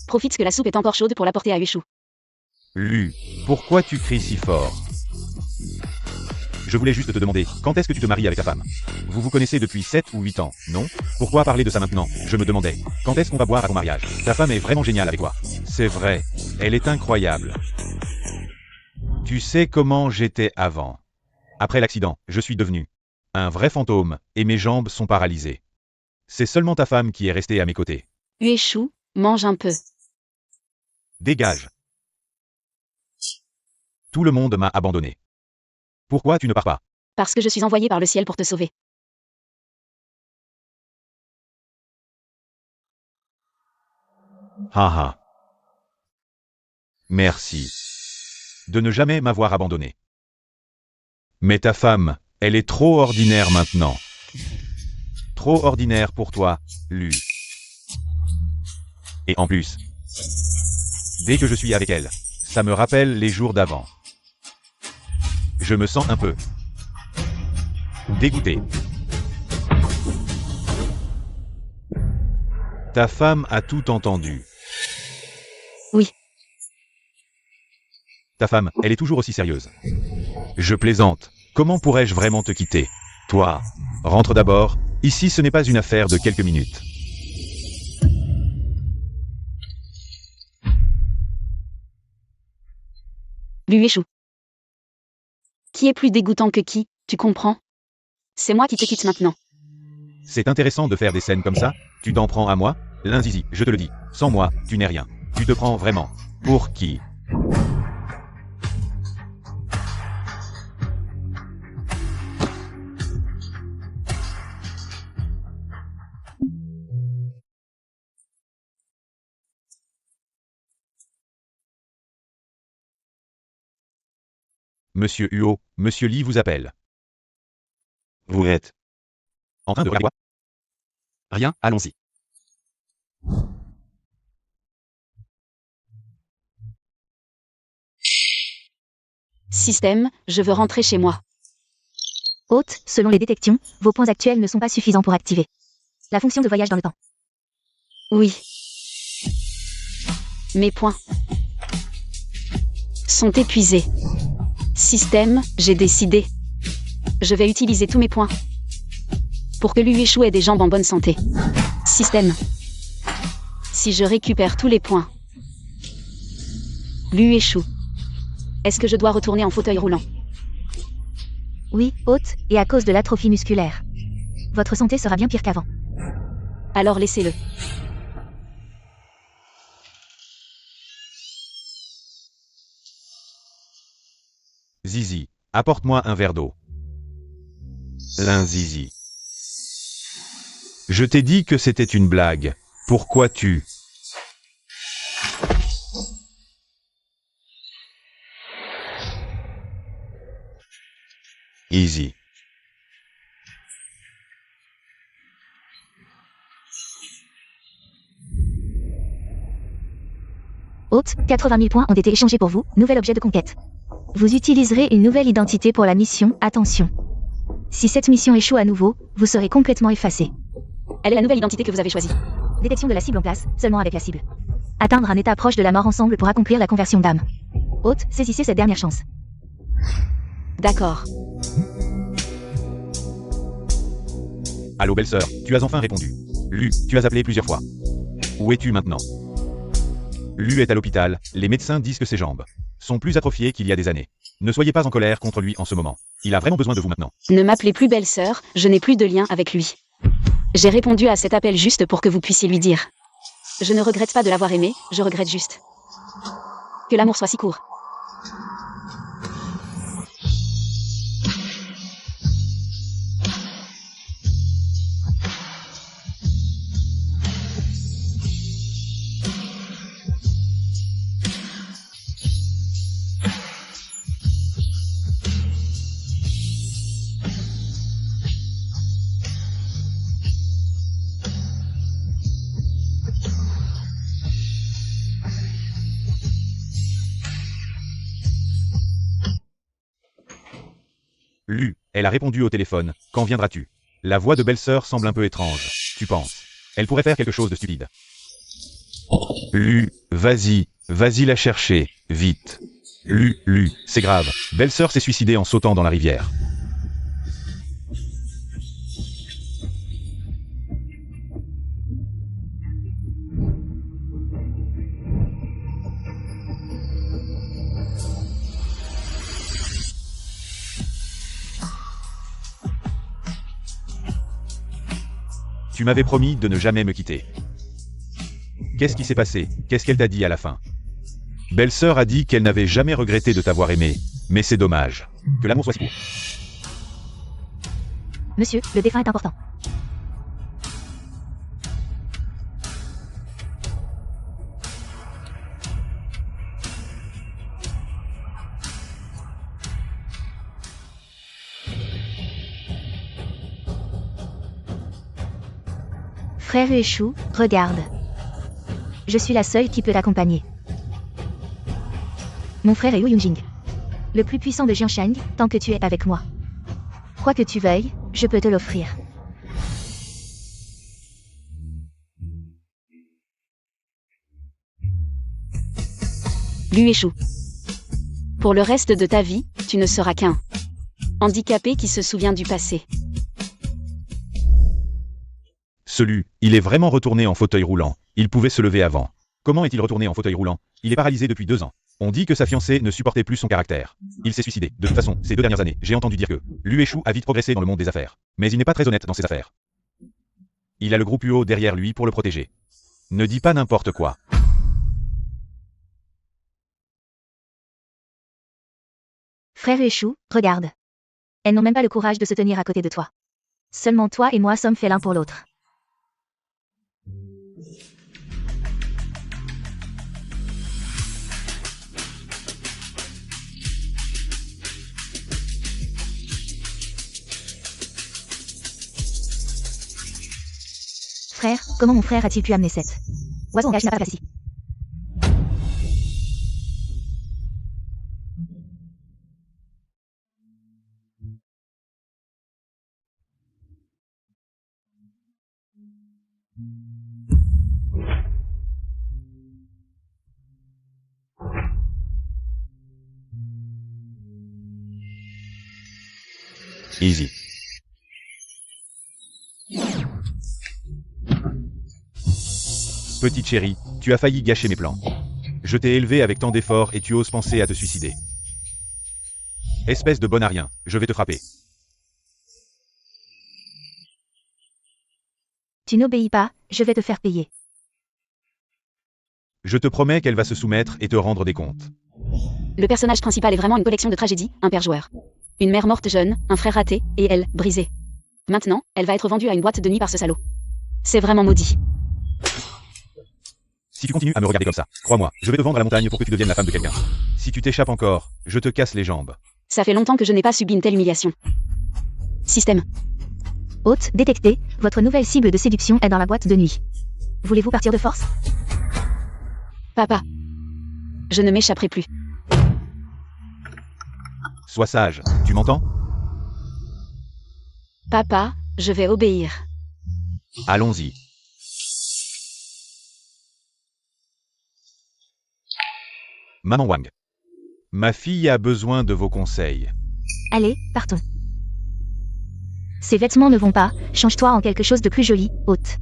Profite que la soupe est encore chaude pour l'apporter à Ueshu. Lu, pourquoi tu cries si fort? Je voulais juste te demander, quand est-ce que tu te maries avec ta femme? Vous vous connaissez depuis 7 ou 8 ans, non? Pourquoi parler de ça maintenant? Je me demandais, quand est-ce qu'on va boire à ton mariage? Ta femme est vraiment géniale avec toi. C'est vrai, elle est incroyable. Tu sais comment j'étais avant. Après l'accident, je suis devenu un vrai fantôme, et mes jambes sont paralysées. C'est seulement ta femme qui est restée à mes côtés. Ueshu, mange un peu. Dégage. Tout le monde m'a abandonné. Pourquoi tu ne pars pas? Parce que je suis envoyé par le ciel pour te sauver. Haha. Merci. De ne jamais m'avoir abandonné. Mais ta femme, elle est trop ordinaire maintenant. Trop ordinaire pour toi, Lu. Et en plus, dès que je suis avec elle, ça me rappelle les jours d'avant. Je me sens un peu dégoûté. Ta femme a tout entendu. Oui. Ta femme, elle est toujours aussi sérieuse. Je plaisante. Comment pourrais-je vraiment te quitter? Toi, rentre d'abord. Ici, ce n'est pas une affaire de quelques minutes. Ueshu. Qui est plus dégoûtant que qui, tu comprends? C'est moi qui te quitte maintenant. C'est intéressant de faire des scènes comme ça. Tu t'en prends à moi? Linzizi, je te le dis. Sans moi, tu n'es rien. Tu te prends vraiment. Pour qui? Monsieur Huo, Monsieur Lee vous appelle. Vous êtes en train de regarder quoi? Rien, allons-y. Système, je veux rentrer chez moi. Hôte, selon les détections, vos points actuels ne sont pas suffisants pour activer la fonction de voyage dans le temps. Oui. Mes points sont épuisés. Système, j'ai décidé. Je vais utiliser tous mes points pour que Ueshu ait des jambes en bonne santé. Système. Si je récupère tous les points, Ueshu, est-ce que je dois retourner en fauteuil roulant? Oui, hôte, et à cause de l'atrophie musculaire. Votre santé sera bien pire qu'avant. Alors laissez-le. Zizi, apporte-moi un verre d'eau. Linzizi. Je t'ai dit que c'était une blague. Pourquoi tu... Easy. Hôte, 80 000 points ont été échangés pour vous, nouvel objet de conquête. Vous utiliserez une nouvelle identité pour la mission, attention. Si cette mission échoue à nouveau, vous serez complètement effacé. Elle est la nouvelle identité que vous avez choisie. Détection de la cible en place, seulement avec la cible. Atteindre un état proche de la mort ensemble pour accomplir la conversion d'âme. Hôte, saisissez cette dernière chance. D'accord. Allô belle-sœur, tu as enfin répondu. Lu, tu as appelé plusieurs fois. Où es-tu maintenant? Lu est à l'hôpital, les médecins disent que ses jambes sont plus atrophiées qu'il y a des années. Ne soyez pas en colère contre lui en ce moment. Il a vraiment besoin de vous maintenant. Ne m'appelez plus belle-sœur, je n'ai plus de lien avec lui. J'ai répondu à cet appel juste pour que vous puissiez lui dire. Je ne regrette pas de l'avoir aimé, je regrette juste que l'amour soit si court. Lu, elle a répondu au téléphone. Quand viendras-tu? La voix de belle-sœur semble un peu étrange. Tu penses? Elle pourrait faire quelque chose de stupide. Vas-y la chercher, vite. C'est grave. Belle-sœur s'est suicidée en sautant dans la rivière. Tu m'avais promis de ne jamais me quitter. Qu'est-ce qui s'est passé? Qu'est-ce qu'elle t'a dit à la fin? Belle-sœur a dit qu'elle n'avait jamais regretté de t'avoir aimé, mais c'est dommage. Que l'amour soit si court. Monsieur, le défunt est important. Frère Ueshu, regarde. Je suis la seule qui peut t'accompagner. Mon frère est Wu Yunjing, le plus puissant de Jianshang, tant que tu es avec moi. Quoi que tu veuilles, je peux te l'offrir. Ueshu. Pour le reste de ta vie, tu ne seras qu'un handicapé qui se souvient du passé. Il est vraiment retourné en fauteuil roulant. Il pouvait se lever avant. Comment est-il retourné en fauteuil roulant? Il est paralysé depuis 2 ans. On dit que sa fiancée ne supportait plus son caractère. Il s'est suicidé. De toute façon, ces 2 dernières années, j'ai entendu dire que Ueshu a vite progressé dans le monde des affaires. Mais il n'est pas très honnête dans ses affaires. Il a le groupe Uo derrière lui pour le protéger. Ne dis pas n'importe quoi. Frère Ueshu, regarde. Elles n'ont même pas le courage de se tenir à côté de toi. Seulement toi et moi sommes faits l'un pour l'autre. Frère, comment mon frère a-t-il pu amener cette oiseau en cage n'a pas placé? Easy. Petite chérie, tu as failli gâcher mes plans. Je t'ai élevé avec tant d'efforts et tu oses penser à te suicider. Espèce de bon à rien, je vais te frapper. Tu n'obéis pas, je vais te faire payer. Je te promets qu'elle va se soumettre et te rendre des comptes. Le personnage principal est vraiment une collection de tragédies, un père joueur. Une mère morte jeune, un frère raté, et elle, brisée. Maintenant, elle va être vendue à une boîte de nuit par ce salaud. C'est vraiment maudit. Si tu continues à me regarder comme ça, crois-moi, je vais te vendre à la montagne pour que tu deviennes la femme de quelqu'un. Si tu t'échappes encore, je te casse les jambes. Ça fait longtemps que je n'ai pas subi une telle humiliation. Système. Hôte, détecté, votre nouvelle cible de séduction est dans la boîte de nuit. Voulez-vous partir de force? Papa. Je ne m'échapperai plus. Sois sage, tu m'entends? Papa, je vais obéir. Allons-y. Maman Wang. Ma fille a besoin de vos conseils. Allez, partons. Ces vêtements ne vont pas, change-toi en quelque chose de plus joli, hôte.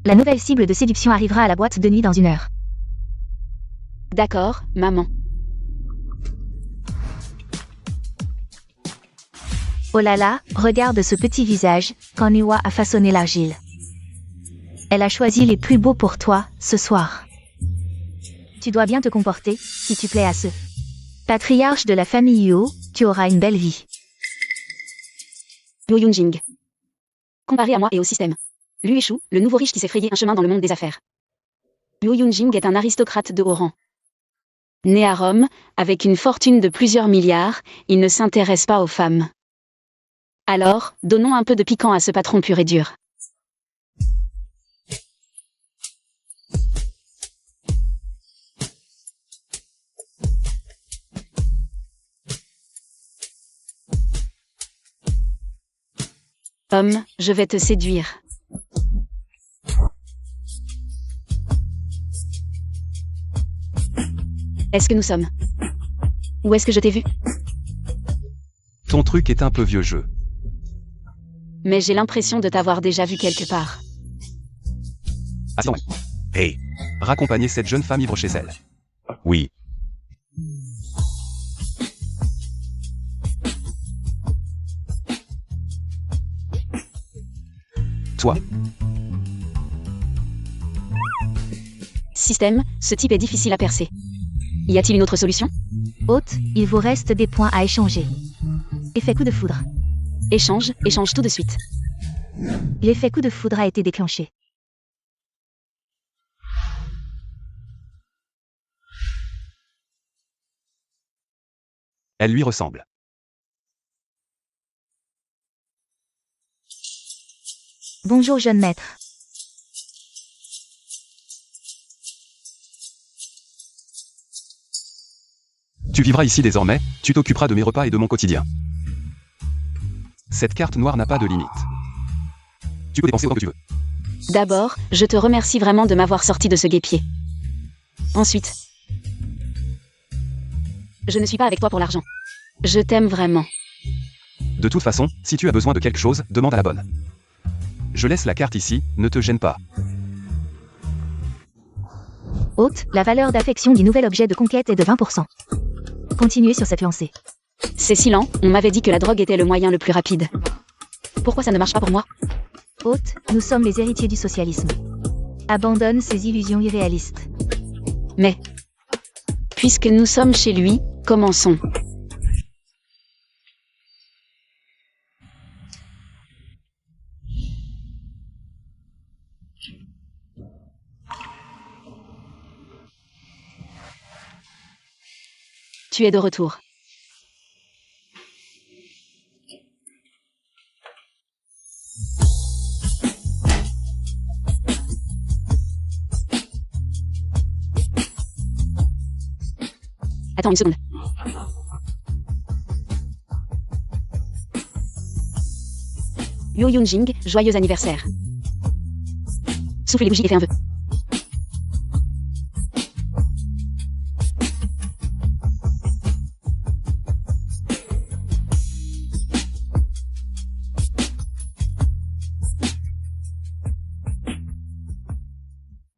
La nouvelle cible de séduction arrivera à la boîte de nuit dans 1 heure. D'accord, maman. Oh là là, regarde ce petit visage, qu'Oniwa a façonné l'argile. Elle a choisi les plus beaux pour toi, ce soir. Tu dois bien te comporter, si tu plais à ceux. Patriarche de la famille Yuo, tu auras une belle vie. Yu Yunjing. Comparé à moi et au système. Ueshu, le nouveau riche qui s'est frayé un chemin dans le monde des affaires. Yu Yunjing est un aristocrate de haut rang. Né à Rome, avec une fortune de plusieurs milliards, il ne s'intéresse pas aux femmes. Alors, donnons un peu de piquant à ce patron pur et dur. Homme, je vais te séduire. Est-ce que nous sommes? Où est-ce que je t'ai vu? Ton truc est un peu vieux jeu. Mais j'ai l'impression de t'avoir déjà vu quelque part. Attends. Hey, Raccompagner cette jeune femme ivre chez elle. oui. Toi, Système, ce type est difficile à percer. Y a-t-il une autre solution? Hôte, il vous reste des points à échanger. Effet coup de foudre. Échange tout de suite. L'effet coup de foudre a été déclenché. elle lui ressemble. Bonjour jeune maître. Tu vivras ici désormais, tu t'occuperas de mes repas et de mon quotidien. Cette carte noire n'a pas de limite. Tu peux dépenser autant que tu veux. D'abord, je te remercie vraiment de m'avoir sorti de ce guêpier. Ensuite, je ne suis pas avec toi pour l'argent. Je t'aime vraiment. De toute façon, si tu as besoin de quelque chose, demande à la bonne. Je laisse la carte ici, ne te gêne pas. Hôte, la valeur d'affection du nouvel objet de conquête est de 20%. Continuez sur cette lancée. Cécilan, on m'avait dit que la drogue était le moyen le plus rapide. Pourquoi ça ne marche pas pour moi? Hôte, nous sommes les héritiers du socialisme. Abandonne ces illusions irréalistes. Mais, puisque nous sommes chez lui, commençons. Tu es de retour. Attends une seconde. Yo Yunjing, joyeux anniversaire. Souffle les bougies et fais un vœu.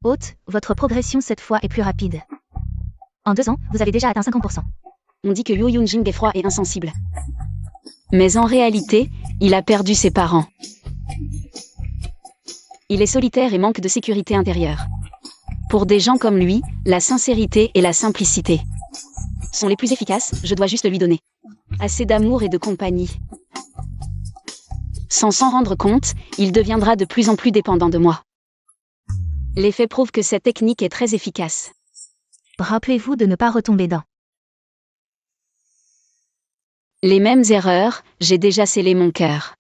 Hôte, votre progression cette fois est plus rapide. En 2 ans, vous avez déjà atteint 50%. On dit que Yo Yunjing est froid et insensible. Mais en réalité, il a perdu ses parents. Il est solitaire et manque de sécurité intérieure. Pour des gens comme lui, la sincérité et la simplicité sont les plus efficaces, je dois juste lui donner assez d'amour et de compagnie. Sans s'en rendre compte, il deviendra de plus en plus dépendant de moi. Les faits prouvent que cette technique est très efficace. Rappelez-vous de ne pas retomber dans Les mêmes erreurs, j'ai déjà scellé mon cœur.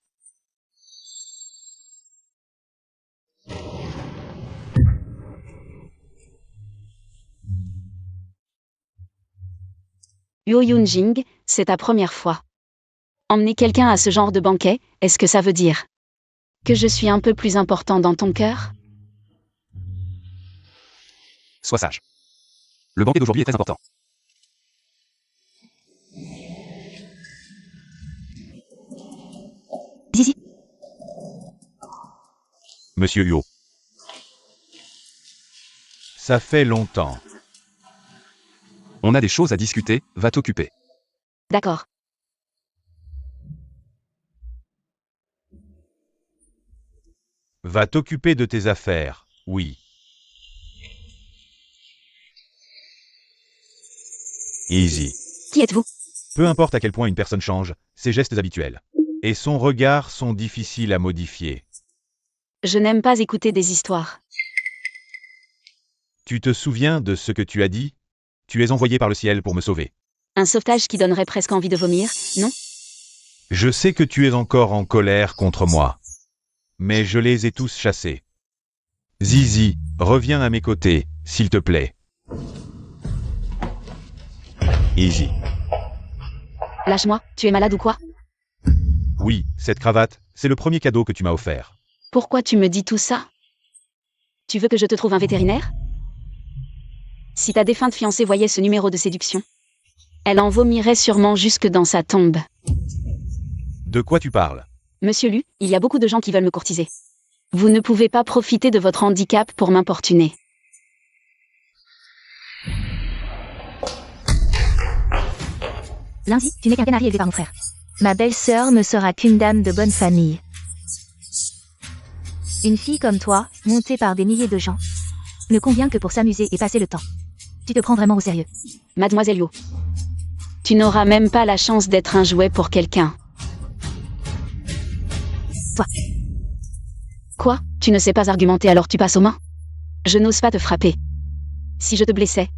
Yo Yunjing, c'est ta première fois. Emmener quelqu'un à ce genre de banquet, est-ce que ça veut dire que je suis un peu plus important dans ton cœur? Sois sage. Le banquet d'aujourd'hui est très important. Zizi. Monsieur Yo. Ça fait longtemps. On a des choses à discuter, va t'occuper. D'accord. Va t'occuper de tes affaires, oui. Easy. Qui êtes-vous? Peu importe à quel point une personne change, ses gestes habituels et son regard sont difficiles à modifier. Je n'aime pas écouter des histoires. Tu te souviens de ce que tu as dit? Tu es envoyé par le ciel pour me sauver. Un sauvetage qui donnerait presque envie de vomir, non? Je sais que tu es encore en colère contre moi. Mais je les ai tous chassés. Zizi, reviens à mes côtés, s'il te plaît. Easy. Lâche-moi, tu es malade ou quoi? Oui, cette cravate, c'est le premier cadeau que tu m'as offert. Pourquoi tu me dis tout ça? Tu veux que je te trouve un vétérinaire? Si ta défunte fiancée voyait ce numéro de séduction, elle en vomirait sûrement jusque dans sa tombe. De quoi tu parles? Monsieur Lu, il y a beaucoup de gens qui veulent me courtiser. Vous ne pouvez pas profiter de votre handicap pour m'importuner. Lindsay, tu n'es qu'un canari élevé par mon frère. Ma belle-sœur ne sera qu'une dame de bonne famille. Une fille comme toi, montée par des milliers de gens, ne convient que pour s'amuser et passer le temps. Tu te prends vraiment au sérieux. Mademoiselle Yo, tu n'auras même pas la chance d'être un jouet pour quelqu'un. Toi. Quoi? Tu ne sais pas argumenter alors tu passes aux mains? Je n'ose pas te frapper. Si je te blessais,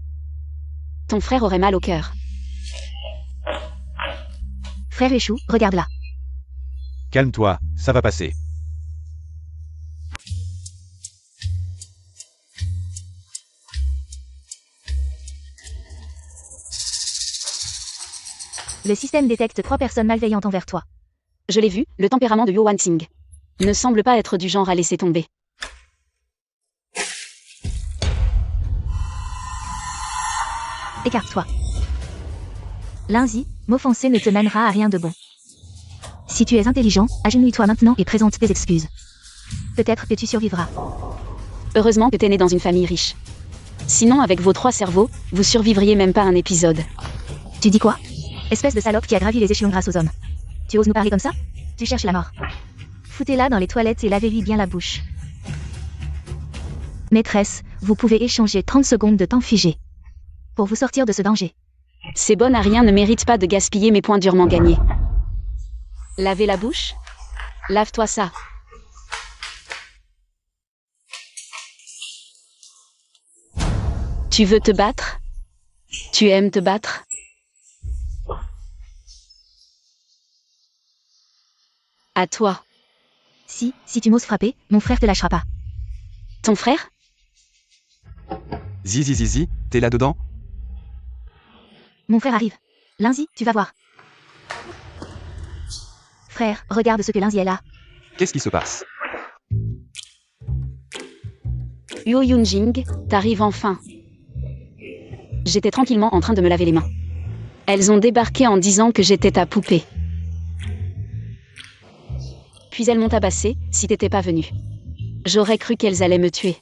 ton frère aurait mal au cœur. Frère échoue, regarde là. Calme-toi, ça va passer. Le système détecte 3 personnes malveillantes envers toi. Je l'ai vu, le tempérament de Yo Wan-Ting ne semble pas être du genre à laisser tomber. Écarte-toi. Lindsay, m'offenser ne te mènera à rien de bon. Si tu es intelligent, agenouille-toi maintenant et présente tes excuses. Peut-être que tu survivras. Heureusement que t'es né dans une famille riche. Sinon, avec vos 3 cerveaux, vous survivriez même pas un épisode. Tu dis quoi? Espèce de salope qui a gravi les échelons grâce aux hommes. Tu oses nous parler comme ça? Tu cherches la mort. Foutez-la dans les toilettes et lavez-lui bien la bouche. Maîtresse, vous pouvez échanger 30 secondes de temps figé. Pour vous sortir de ce danger. Ces bonnes à rien ne méritent pas de gaspiller mes points durement gagnés. Laver la bouche? Lave-toi ça. Tu veux te battre? Tu aimes te battre? À toi. Si tu m'oses frapper, mon frère te lâchera pas. Ton frère? Zizi, t'es là-dedans? Mon frère arrive. Lindsay, tu vas voir. Frère, regarde ce que Lindsay est là. Qu'est-ce qui se passe? Yo Yoon-jing, t'arrives enfin. J'étais tranquillement en train de me laver les mains. Elles ont débarqué en disant que j'étais ta poupée. Puis elles m'ont tabassé, si t'étais pas venu. J'aurais cru qu'elles allaient me tuer.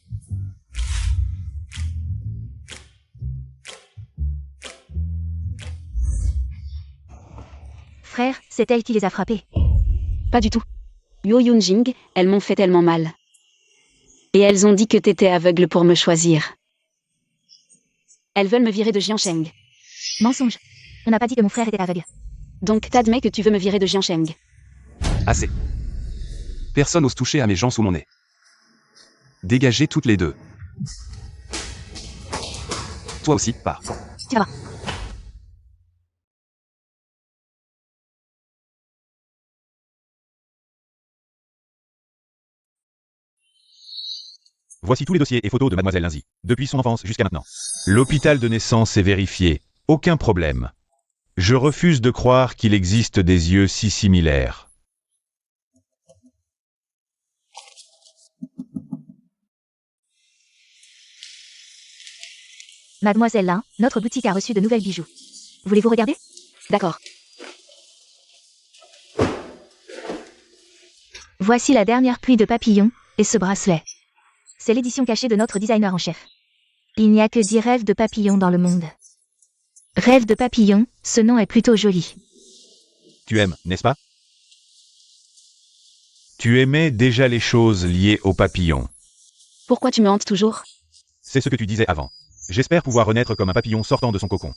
Frère, c'est elle qui les a frappés. Pas du tout. Yo Yoon-jing, elles m'ont fait tellement mal. Et elles ont dit que t'étais aveugle pour me choisir. Elles veulent me virer de Jiancheng. Mensonge. On n'a pas dit que mon frère était aveugle. Donc t'admets que tu veux me virer de Jiancheng. Assez. Personne n'ose toucher à mes gens sous mon nez. Dégagez toutes les deux. Toi aussi, pars. Tu vas voir. Voici tous les dossiers et photos de Mademoiselle Lindsay, depuis son enfance jusqu'à maintenant. L'hôpital de naissance est vérifié. Aucun problème. Je refuse de croire qu'il existe des yeux si similaires. Mademoiselle Lin, notre boutique a reçu de nouvelles bijoux. Voulez-vous regarder? D'accord. Voici la dernière pluie de papillons, et ce bracelet. C'est l'édition cachée de notre designer en chef. Il n'y a que 10 rêves de papillons dans le monde. Rêve de papillon, ce nom est plutôt joli. Tu aimes, n'est-ce pas? Tu aimais déjà les choses liées aux papillons. Pourquoi tu me hantes toujours? C'est ce que tu disais avant. J'espère pouvoir renaître comme un papillon sortant de son cocon.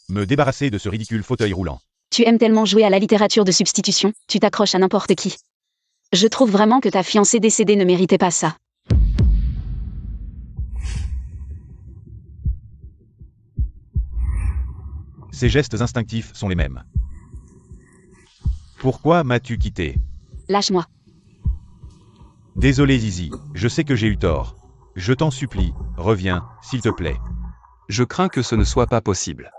Me débarrasser de ce ridicule fauteuil roulant. Tu aimes tellement jouer à la littérature de substitution, tu t'accroches à n'importe qui. Je trouve vraiment que ta fiancée décédée ne méritait pas ça. Ces gestes instinctifs sont les mêmes. Pourquoi m'as-tu quitté? Lâche-moi. Désolé Zizi, je sais que j'ai eu tort. Je t'en supplie, reviens, s'il te plaît. Je crains que ce ne soit pas possible.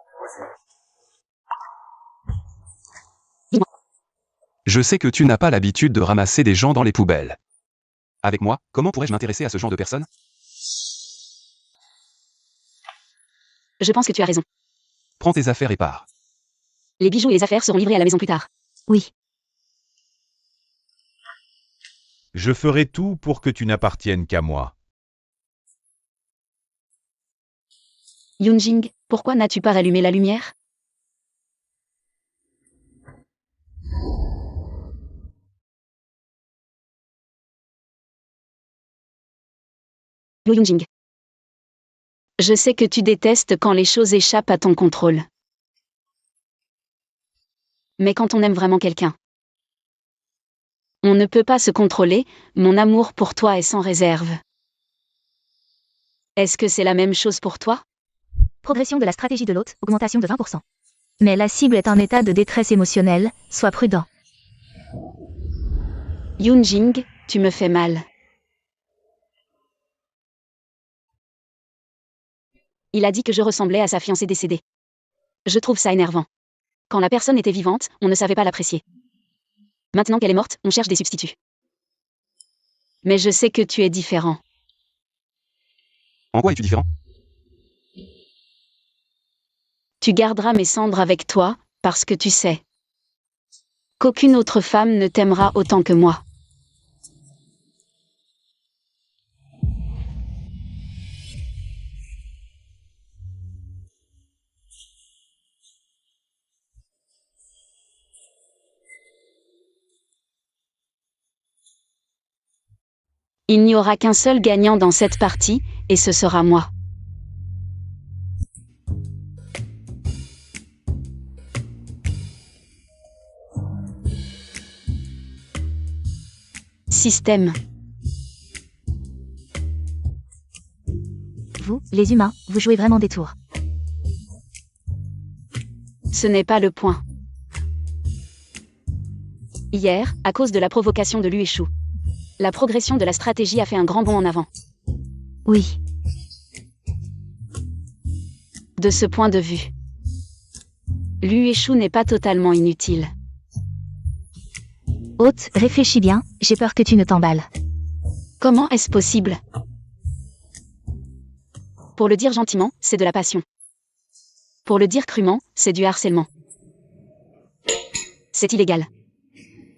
Dis-moi. Je sais que tu n'as pas l'habitude de ramasser des gens dans les poubelles. Avec moi, comment pourrais-je m'intéresser à ce genre de personnes? Je pense que tu as raison. Prends tes affaires et pars. Les bijoux et les affaires seront livrés à la maison plus tard. Oui. Je ferai tout pour que tu n'appartiennes qu'à moi. Yunjing, pourquoi n'as-tu pas rallumé la lumière? Yunjing. Je sais que tu détestes quand les choses échappent à ton contrôle. Mais quand on aime vraiment quelqu'un, on ne peut pas se contrôler, mon amour pour toi est sans réserve. Est-ce que c'est la même chose pour toi? Progression de la stratégie de l'hôte, augmentation de 20%. Mais la cible est en état de détresse émotionnelle, sois prudent. Yunjing, tu me fais mal. Il a dit que je ressemblais à sa fiancée décédée. Je trouve ça énervant. Quand la personne était vivante, on ne savait pas l'apprécier. Maintenant qu'elle est morte, on cherche des substituts. Mais je sais que tu es différent. En quoi es-tu différent? Tu garderas mes cendres avec toi, parce que tu sais qu'aucune autre femme ne t'aimera autant que moi. Il n'y aura qu'un seul gagnant dans cette partie, et ce sera moi. Système. Vous, les humains, vous jouez vraiment des tours. Ce n'est pas le point. Hier, à cause de la provocation de Lueshu, la progression de la stratégie a fait un grand bond en avant. Oui. De ce point de vue, Lueshu n'est pas totalement inutile. Hôte, réfléchis bien, j'ai peur que tu ne t'emballes. Comment est-ce possible? Pour le dire gentiment, c'est de la passion. Pour le dire crûment, c'est du harcèlement. C'est illégal.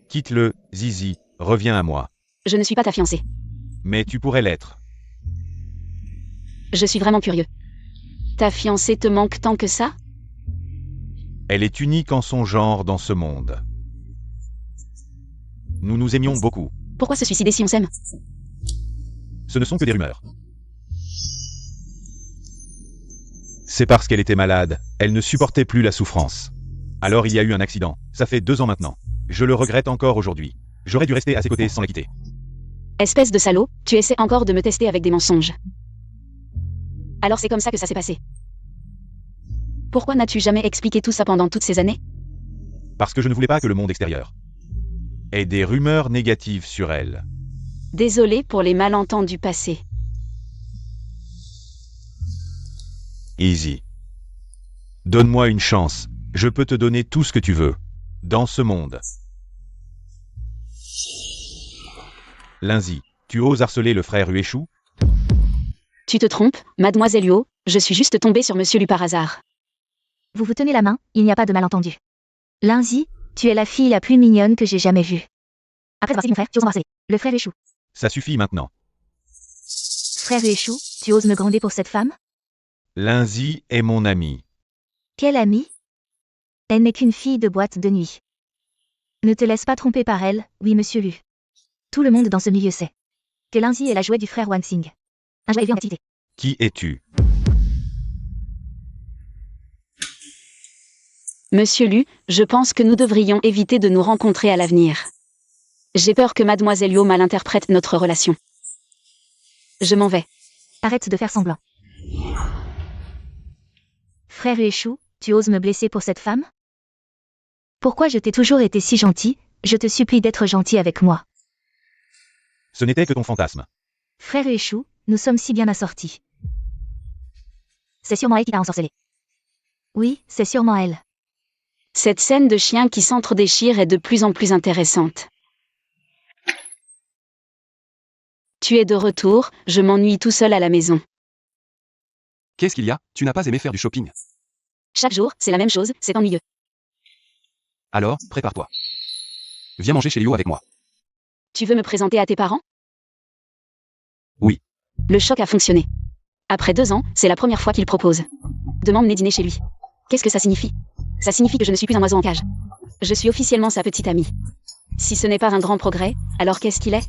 Quitte-le, Zizi, reviens à moi. Je ne suis pas ta fiancée. Mais tu pourrais l'être. Je suis vraiment curieux. Ta fiancée te manque tant que ça? Elle est unique en son genre dans ce monde. Nous nous aimions beaucoup. Pourquoi se suicider si on s'aime? Ce ne sont que des rumeurs. C'est parce qu'elle était malade, elle ne supportait plus la souffrance. Alors il y a eu un accident, ça fait 2 ans maintenant. Je le regrette encore aujourd'hui. J'aurais dû rester à ses côtés sans la quitter. Espèce de salaud, tu essaies encore de me tester avec des mensonges. Alors c'est comme ça que ça s'est passé. Pourquoi n'as-tu jamais expliqué tout ça pendant toutes ces années? Parce que je ne voulais pas que le monde extérieur ait des rumeurs négatives sur elle. Désolé pour les malentendus passés. Easy. Donne-moi une chance, je peux te donner tout ce que tu veux. Dans ce monde. Linzi, tu oses harceler le frère Ueshu? Tu te trompes, mademoiselle Luo, je suis juste tombée sur monsieur Lu par hasard. Vous vous tenez la main, il n'y a pas de malentendu. Linzi, tu es la fille la plus mignonne que j'ai jamais vue. Après avoir séduit mon frère, tu oses m'embrasser. Le frère Ueshu. Ça suffit maintenant. Frère Ueshu, tu oses me gronder pour cette femme? Linzi est mon ami. Quelle amie? Elle n'est qu'une fille de boîte de nuit. Ne te laisse pas tromper par elle, oui monsieur Lu. Tout le monde dans ce milieu sait que Linzi est la jouet du frère Wansing. Un jouet élevé en activité. Qui es-tu? Monsieur Lu, je pense que nous devrions éviter de nous rencontrer à l'avenir. J'ai peur que mademoiselle Luo mal interprète notre relation. Je m'en vais. Arrête de faire semblant. Frère Ueshu, tu oses me blesser pour cette femme? Pourquoi je t'ai toujours été si gentil, je te supplie d'être gentil avec moi. Ce n'était que ton fantasme. Frère Ueshu, nous sommes si bien assortis. C'est sûrement elle qui t'a ensorcelé. Oui, c'est sûrement elle. Cette scène de chien qui s'entre-déchire est de plus en plus intéressante. Tu es de retour, je m'ennuie tout seul à la maison. Qu'est-ce qu'il y a? Tu n'as pas aimé faire du shopping. Chaque jour, c'est la même chose, c'est ennuyeux. Alors, prépare-toi. Viens manger chez Liu avec moi. Tu veux me présenter à tes parents? Oui. Le choc a fonctionné. Après 2 ans, c'est la première fois qu'il propose de m'emmener dîner chez lui. Qu'est-ce que ça signifie? Ça signifie que je ne suis plus un oiseau en cage. Je suis officiellement sa petite amie. Si ce n'est pas un grand progrès, alors qu'est-ce qu'il est?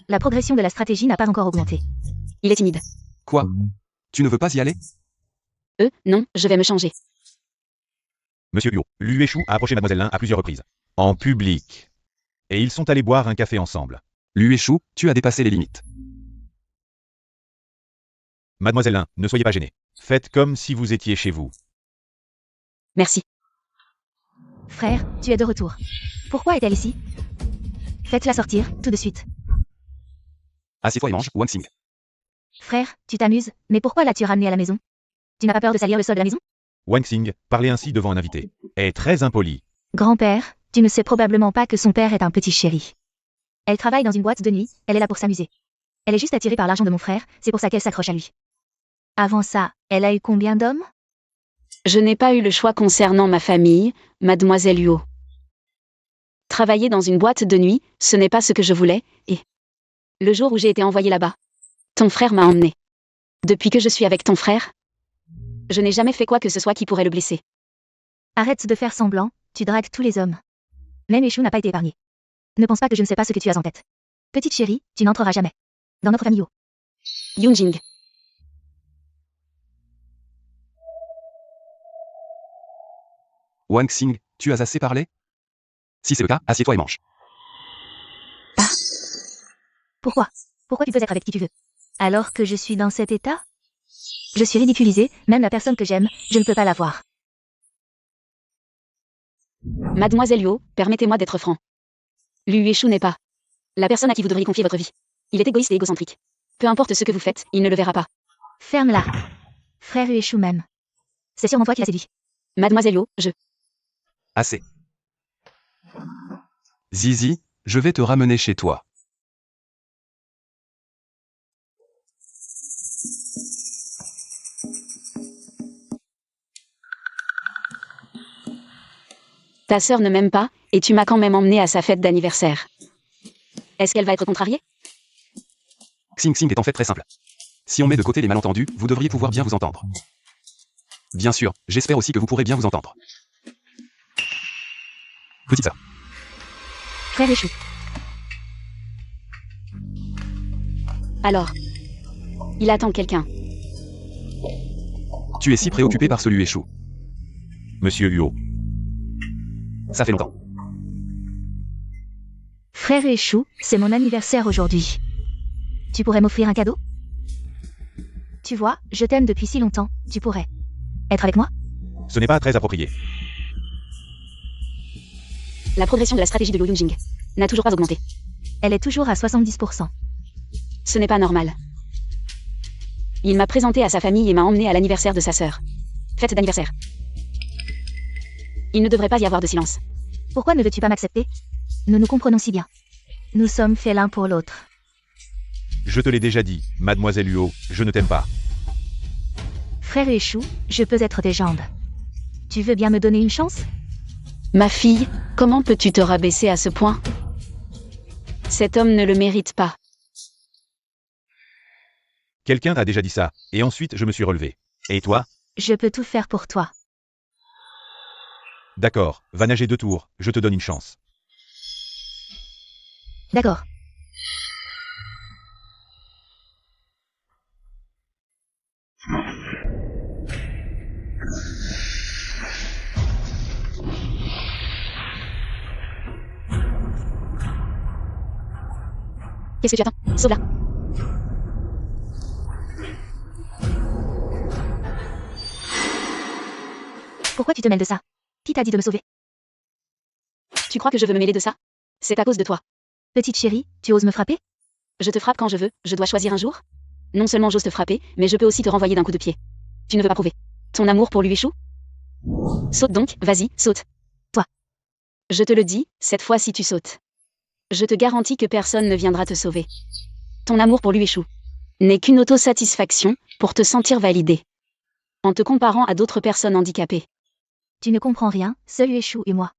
La progression de la stratégie n'a pas encore augmenté. Il est timide. Quoi? Tu ne veux pas y aller? Non, je vais me changer. Monsieur Liu, Liu Shu a approché Mademoiselle Lin à plusieurs reprises. En public. Et ils sont allés boire un café ensemble. Liu Shu, tu as dépassé les limites. Mademoiselle Lin, ne soyez pas gênée. Faites comme si vous étiez chez vous. Merci. Frère, tu es de retour. Pourquoi est-elle ici? Faites-la sortir, tout de suite. Assieds-toi et mange, Wang Xing. Frère, tu t'amuses, mais pourquoi l'as-tu ramenée à la maison? Tu n'as pas peur de salir le sol de la maison? Wang Xing, parler ainsi devant un invité, est très impoli. Grand-père, tu ne sais probablement pas que son père est un petit chéri. Elle travaille dans une boîte de nuit, elle est là pour s'amuser. Elle est juste attirée par l'argent de mon frère, c'est pour ça qu'elle s'accroche à lui. Avant ça, elle a eu combien d'hommes? Je n'ai pas eu le choix concernant ma famille, Mademoiselle Liu. Travailler dans une boîte de nuit, ce n'est pas ce que je voulais, et... Le jour où j'ai été envoyée là-bas, ton frère m'a emmené. Depuis que je suis avec ton frère, je n'ai jamais fait quoi que ce soit qui pourrait le blesser. Arrête de faire semblant, tu dragues tous les hommes. Même Eshu n'a pas été épargné. Ne pense pas que je ne sais pas ce que tu as en tête. Petite chérie, tu n'entreras jamais dans notre famille. Yunjing. Wang Xing, tu as assez parlé? Si c'est le cas, assieds-toi et mange. Pourquoi? Pourquoi tu peux être avec qui tu veux? Alors que je suis dans cet état? Je suis ridiculisée, même la personne que j'aime, je ne peux pas la voir. Mademoiselle Liu, permettez-moi d'être franc. Liu Shu n'est pas la personne à qui vous devriez confier votre vie. Il est égoïste et égocentrique. Peu importe ce que vous faites, il ne le verra pas. Ferme-la. Frère Eshu même. C'est sûrement toi qui l'as séduit. Mademoiselle Liu, Assez. Zizi, je vais te ramener chez toi. Ta sœur ne m'aime pas, et tu m'as quand même emmené à sa fête d'anniversaire. Est-ce qu'elle va être contrariée? Xing Xing est en fait très simple. Si on met de côté les malentendus, vous devriez pouvoir bien vous entendre. Bien sûr, j'espère aussi que vous pourrez bien vous entendre. Petite sœur. Frère Eshu. Alors, il attend quelqu'un. Tu es si préoccupé par ce Liu Shu. Monsieur Liu. Ça fait longtemps. Frère Eshu, c'est mon anniversaire aujourd'hui. Tu pourrais m'offrir un cadeau? Tu vois, je t'aime depuis si longtemps, tu pourrais être avec moi? Ce n'est pas très approprié. La progression de la stratégie de Liu Yunjing n'a toujours pas augmenté. Elle est toujours à 70%. Ce n'est pas normal. Il m'a présenté à sa famille et m'a emmené à l'anniversaire de sa sœur. Fête d'anniversaire. Il ne devrait pas y avoir de silence. Pourquoi ne veux-tu pas m'accepter? Nous nous comprenons si bien. Nous sommes faits l'un pour l'autre. Je te l'ai déjà dit, Mademoiselle Liu, je ne t'aime pas. Frère Eshu, je peux être tes jambes. Tu veux bien me donner une chance? Ma fille, comment peux-tu te rabaisser à ce point? Cet homme ne le mérite pas. Quelqu'un a déjà dit ça, et ensuite je me suis relevé. Et toi? Je peux tout faire pour toi. D'accord, va nager 2 tours, je te donne une chance. D'accord. Qu'est-ce que tu attends? Sauve-la. Pourquoi tu te mêles de ça? Qui t'a dit de me sauver? Tu crois que je veux me mêler de ça? C'est à cause de toi. Petite chérie, tu oses me frapper? Je te frappe quand je veux, je dois choisir un jour? Non seulement j'ose te frapper, mais je peux aussi te renvoyer d'un coup de pied. Tu ne veux pas prouver ton amour pour Liu Shu? Saute donc, vas-y, saute. Toi. Je te le dis, cette fois si tu sautes. Je te garantis que personne ne viendra te sauver. Ton amour pour Liu Shu n'est qu'une autosatisfaction pour te sentir validé. En te comparant à d'autres personnes handicapées. Tu ne comprends rien, seul Yueshu et moi.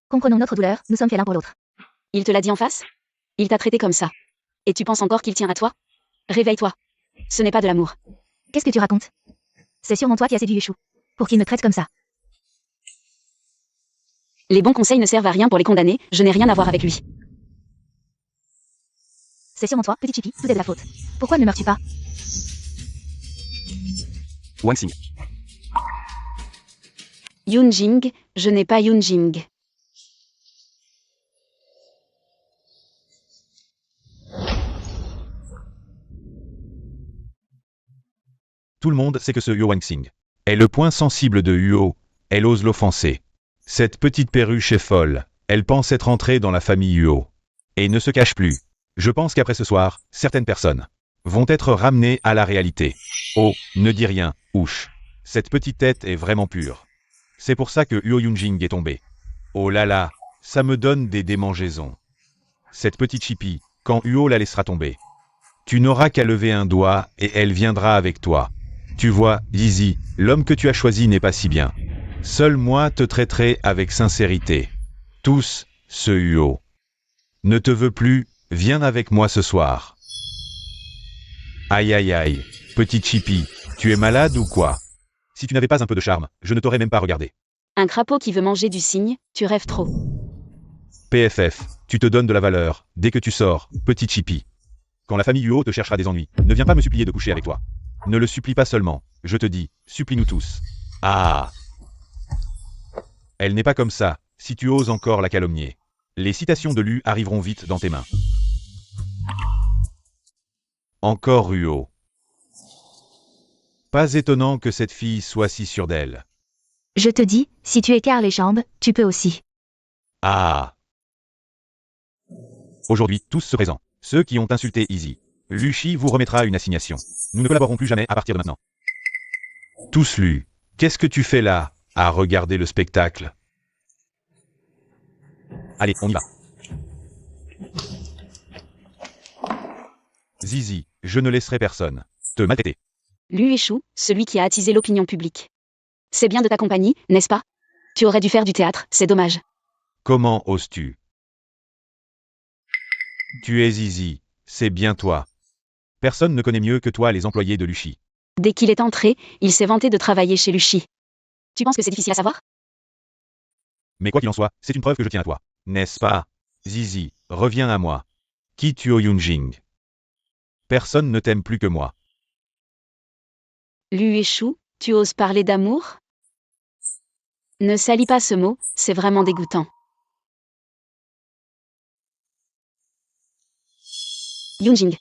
Comprenons notre douleur, nous sommes faits l'un pour l'autre. Il te l'a dit en face? Il t'a traité comme ça. Et tu penses encore qu'il tient à toi? Réveille-toi. Ce n'est pas de l'amour. Qu'est-ce que tu racontes? C'est sûrement toi qui as séduit Yueshu. Pour qu'il me traite comme ça. Les bons conseils ne servent à rien pour les condamner, je n'ai rien à voir avec lui. C'est sûrement toi, petit Chippy, tout est de la faute. Pourquoi ne meurs-tu pas? Wang Xing. Yunjing, je n'ai pas Yunjing. Tout le monde sait que ce Huo Wangxing est le point sensible de Huo. Elle ose l'offenser. Cette petite perruche est folle. Elle pense être entrée dans la famille Huo. Et ne se cache plus. Je pense qu'après ce soir, certaines personnes vont être ramenées à la réalité. Oh, ne dis rien, ouch. Cette petite tête est vraiment pure. C'est pour ça que Huo Yunjing est tombé. Oh là là, ça me donne des démangeaisons. Cette petite Chippy, quand Huo la laissera tomber, tu n'auras qu'à lever un doigt et elle viendra avec toi. Tu vois, Lizzie, l'homme que tu as choisi n'est pas si bien. Seul moi te traiterai avec sincérité. Tous, ce Huo. Ne te veux plus, viens avec moi ce soir. Aïe aïe aïe, petite Chippy, tu es malade ou quoi? Si tu n'avais pas un peu de charme, je ne t'aurais même pas regardé. Un crapaud qui veut manger du cygne, tu rêves trop. PFF, tu te donnes de la valeur, dès que tu sors, petite Chippy. Quand la famille Huo te cherchera des ennuis, ne viens pas me supplier de coucher avec toi. Ne le supplie pas seulement, je te dis, supplie-nous tous. Ah! Elle n'est pas comme ça, si tu oses encore la calomnier. Les citations de Lu arriveront vite dans tes mains. Encore Huo. Pas étonnant que cette fille soit si sûre d'elle. Je te dis, si tu écartes les jambes, tu peux aussi. Ah! Aujourd'hui, tous se présents. Ceux qui ont insulté Izzy. Luchi vous remettra une assignation. Nous ne collaborerons plus jamais à partir de maintenant. Tous Lu. Qu'est-ce que tu fais là, à regarder le spectacle? Allez, on y va. Zizi, je ne laisserai personne te maltraiter. Lueshu, celui qui a attisé l'opinion publique. C'est bien de ta compagnie, n'est-ce pas? Tu aurais dû faire du théâtre, c'est dommage. Comment oses-tu? Tu es Zizi, c'est bien toi. Personne ne connaît mieux que toi les employés de Luchi. Dès qu'il est entré, il s'est vanté de travailler chez Luchi. Tu penses que c'est difficile à savoir? Mais quoi qu'il en soit, c'est une preuve que je tiens à toi. N'est-ce pas? Zizi, reviens à moi. Quitte Huo Yunjing. Personne ne t'aime plus que moi. Lueshu, tu oses parler d'amour? Ne salis pas ce mot, c'est vraiment dégoûtant. Yunjing.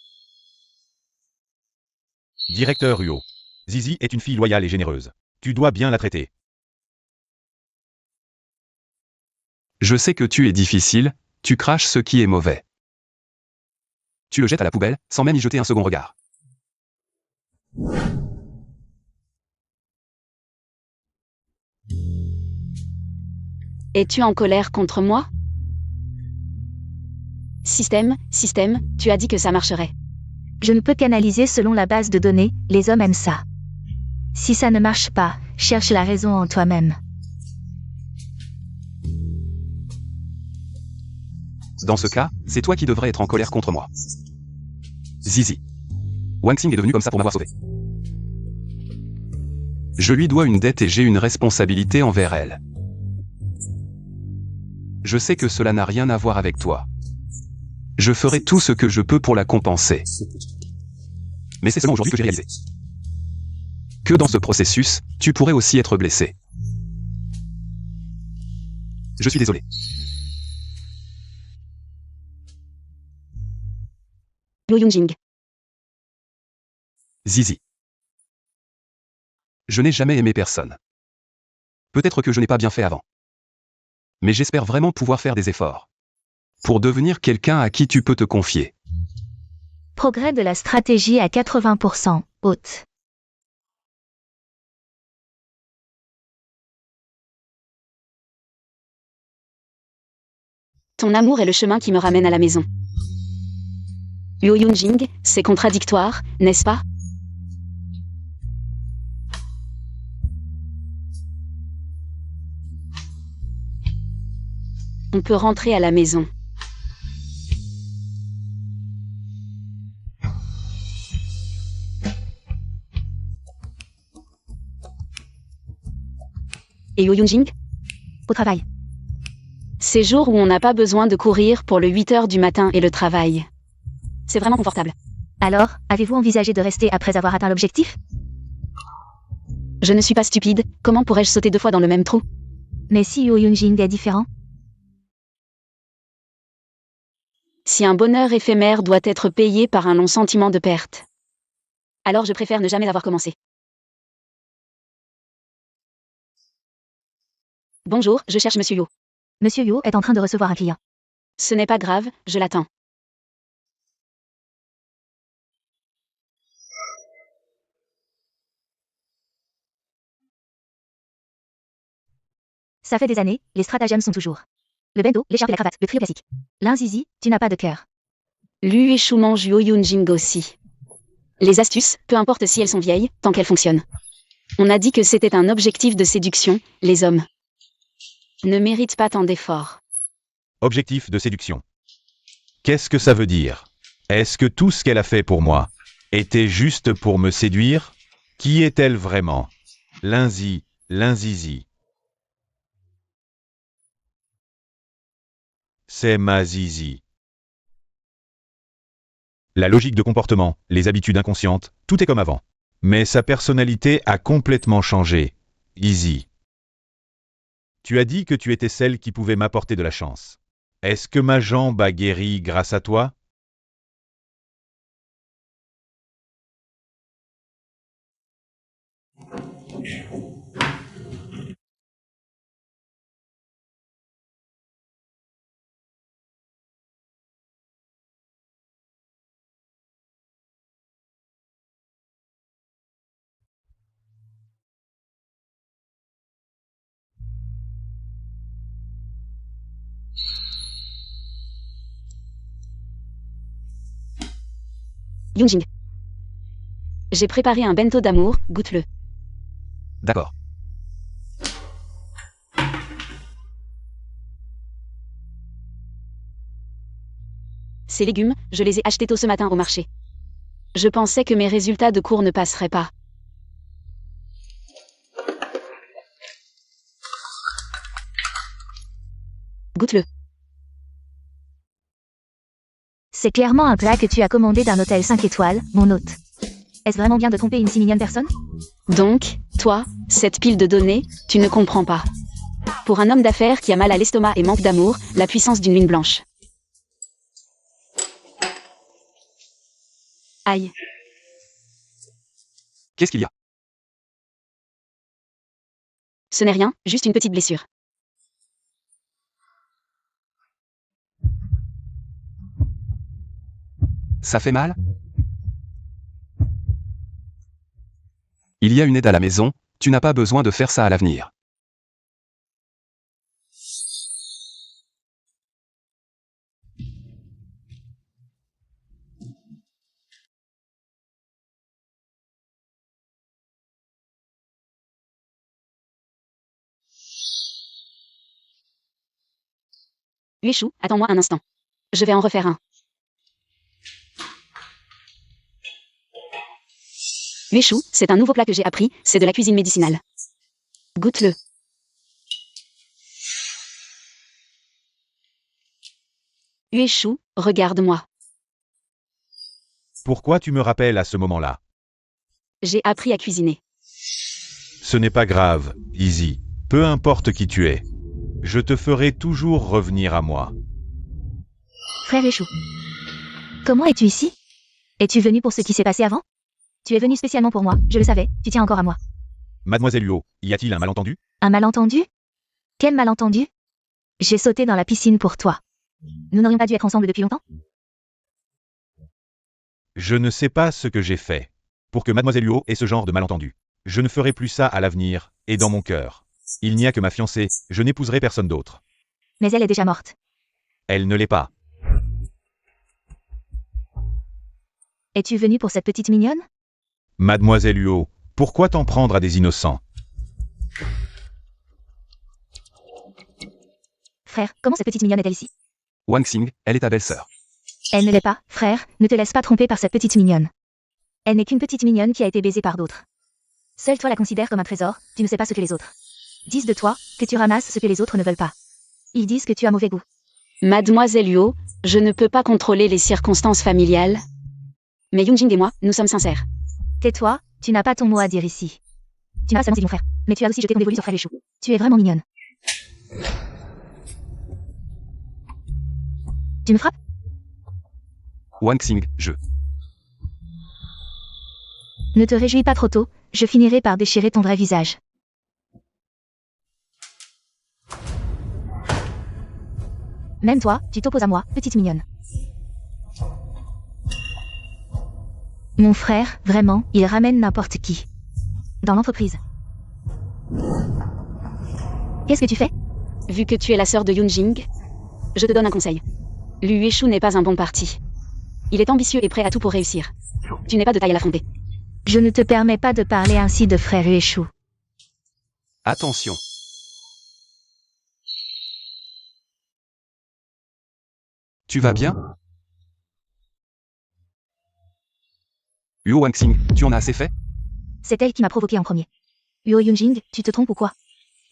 Directeur Huo. Zizi est une fille loyale et généreuse. Tu dois bien la traiter. Je sais que tu es difficile, tu craches ce qui est mauvais. Tu le jettes à la poubelle, sans même y jeter un second regard. Es-tu en colère contre moi? Système, tu as dit que ça marcherait. Je ne peux qu'analyser selon la base de données, les hommes aiment ça. Si ça ne marche pas, cherche la raison en toi-même. Dans ce cas, c'est toi qui devrais être en colère contre moi. Zizi. Wang Xing est devenu comme ça pour m'avoir sauvé. Je lui dois une dette et j'ai une responsabilité envers elle. Je sais que cela n'a rien à voir avec toi. Je ferai tout ce que je peux pour la compenser. Mais c'est seulement aujourd'hui que j'ai réalisé que dans ce processus, tu pourrais aussi être blessé. Je suis désolé. Huo Yunjing. Zizi. Je n'ai jamais aimé personne. Peut-être que je n'ai pas bien fait avant. Mais j'espère vraiment pouvoir faire des efforts. Pour devenir quelqu'un à qui tu peux te confier. Progrès de la stratégie à 80%, haute. Ton amour est le chemin qui me ramène à la maison. Huo Yunjing, c'est contradictoire, n'est-ce pas? On peut rentrer à la maison. Et Yo Yoonjing? Au travail. Ces jours où on n'a pas besoin de courir pour le 8 heures du matin et le travail. C'est vraiment confortable. Alors, avez-vous envisagé de rester après avoir atteint l'objectif? Je ne suis pas stupide, comment pourrais-je sauter 2 fois dans le même trou? Mais si Yo Yoonjing est différent? Si un bonheur éphémère doit être payé par un long sentiment de perte, alors je préfère ne jamais avoir commencé. Bonjour, je cherche Monsieur Yo. Monsieur Yo est en train de recevoir un client. Ce n'est pas grave, je l'attends. Ça fait des années, les stratagèmes sont toujours. Le bendo, l'écharpe et la cravate, le trio classique. L'un zizi, tu n'as pas de cœur. Lu et Shu mange Yo Yoonjing aussi. Les astuces, peu importe si elles sont vieilles, tant qu'elles fonctionnent. On a dit que c'était un objectif de séduction, les hommes ne méritent pas tant d'efforts. Objectif de séduction. Qu'est-ce que ça veut dire? Est-ce que tout ce qu'elle a fait pour moi était juste pour me séduire? Qui est-elle vraiment? L'inzizi. C'est ma zizi. La logique de comportement, les habitudes inconscientes, tout est comme avant. Mais sa personnalité a complètement changé. Easy. Tu as dit que tu étais celle qui pouvait m'apporter de la chance. Est-ce que ma jambe a guéri grâce à toi? Yoonjing. J'ai préparé un bento d'amour, goûte-le. D'accord. Ces légumes, je les ai achetés tôt ce matin au marché. Je pensais que mes résultats de cours ne passeraient pas. Goûte-le. C'est clairement un plat que tu as commandé d'un hôtel 5 étoiles, mon hôte. Est-ce vraiment bien de tromper une si mignonne personne? Donc, toi, cette pile de données, tu ne comprends pas. Pour un homme d'affaires qui a mal à l'estomac et manque d'amour, la puissance d'une lune blanche. Aïe. Qu'est-ce qu'il y a? Ce n'est rien, juste une petite blessure. Ça fait mal? Il y a une aide à la maison, tu n'as pas besoin de faire ça à l'avenir. Ueshu, attends-moi un instant. Je vais en refaire un. Ueshu, c'est un nouveau plat que j'ai appris, c'est de la cuisine médicinale. Goûte-le. Ueshu, regarde-moi. Pourquoi tu me rappelles à ce moment-là? J'ai appris à cuisiner. Ce n'est pas grave, Easy. Peu importe qui tu es. Je te ferai toujours revenir à moi. Frère Échou. Comment es-tu ici? Es-tu venu pour ce qui s'est passé avant? Tu es venu spécialement pour moi, je le savais, tu tiens encore à moi. Mademoiselle Huo, y a-t-il un malentendu? Un malentendu? Quel malentendu? J'ai sauté dans la piscine pour toi. Nous n'aurions pas dû être ensemble depuis longtemps? Je ne sais pas ce que j'ai fait pour que Mademoiselle Huo ait ce genre de malentendu. Je ne ferai plus ça à l'avenir, et dans mon cœur. Il n'y a que ma fiancée, je n'épouserai personne d'autre. Mais elle est déjà morte. Elle ne l'est pas. Es-tu venu pour cette petite mignonne? Mademoiselle Huo, pourquoi t'en prendre à des innocents? frère, comment cette petite mignonne est-elle ici? Wang Xing, elle est ta belle-sœur. Elle ne l'est pas, frère, ne te laisse pas tromper par cette petite mignonne. Elle n'est qu'une petite mignonne qui a été baisée par d'autres. Seul toi la considères comme un trésor, tu ne sais pas ce que les autres disent de toi, que tu ramasses ce que les autres ne veulent pas. Ils disent que tu as mauvais goût. Mademoiselle Luo, je ne peux pas contrôler les circonstances familiales. Mais Yunjing et moi, nous sommes sincères. Tais-toi, tu n'as pas ton mot à dire ici. Tu n'as pas seulement dit mon frère, mais tu as aussi jeté ton dévolu sur frère Échou. Tu es vraiment mignonne. Tu me frappes? Wang Xing, je. Ne te réjouis pas trop tôt, je finirai par déchirer ton vrai visage. Même toi, tu t'opposes à moi, petite mignonne. Mon frère, vraiment, il ramène n'importe qui. Dans l'entreprise. Qu'est-ce que tu fais? Vu que tu es la sœur de Yunjing, je te donne un conseil. Lu Yueshu n'est pas un bon parti. Il est ambitieux et prêt à tout pour réussir. Tu n'es pas de taille à l'affronter. Je ne te permets pas de parler ainsi de frère Ueshu. Attention. Tu vas bien? Uo Wang Xing, tu en as assez fait? C'est elle qui m'a provoqué en premier. Uo Yunjing, tu te trompes ou quoi?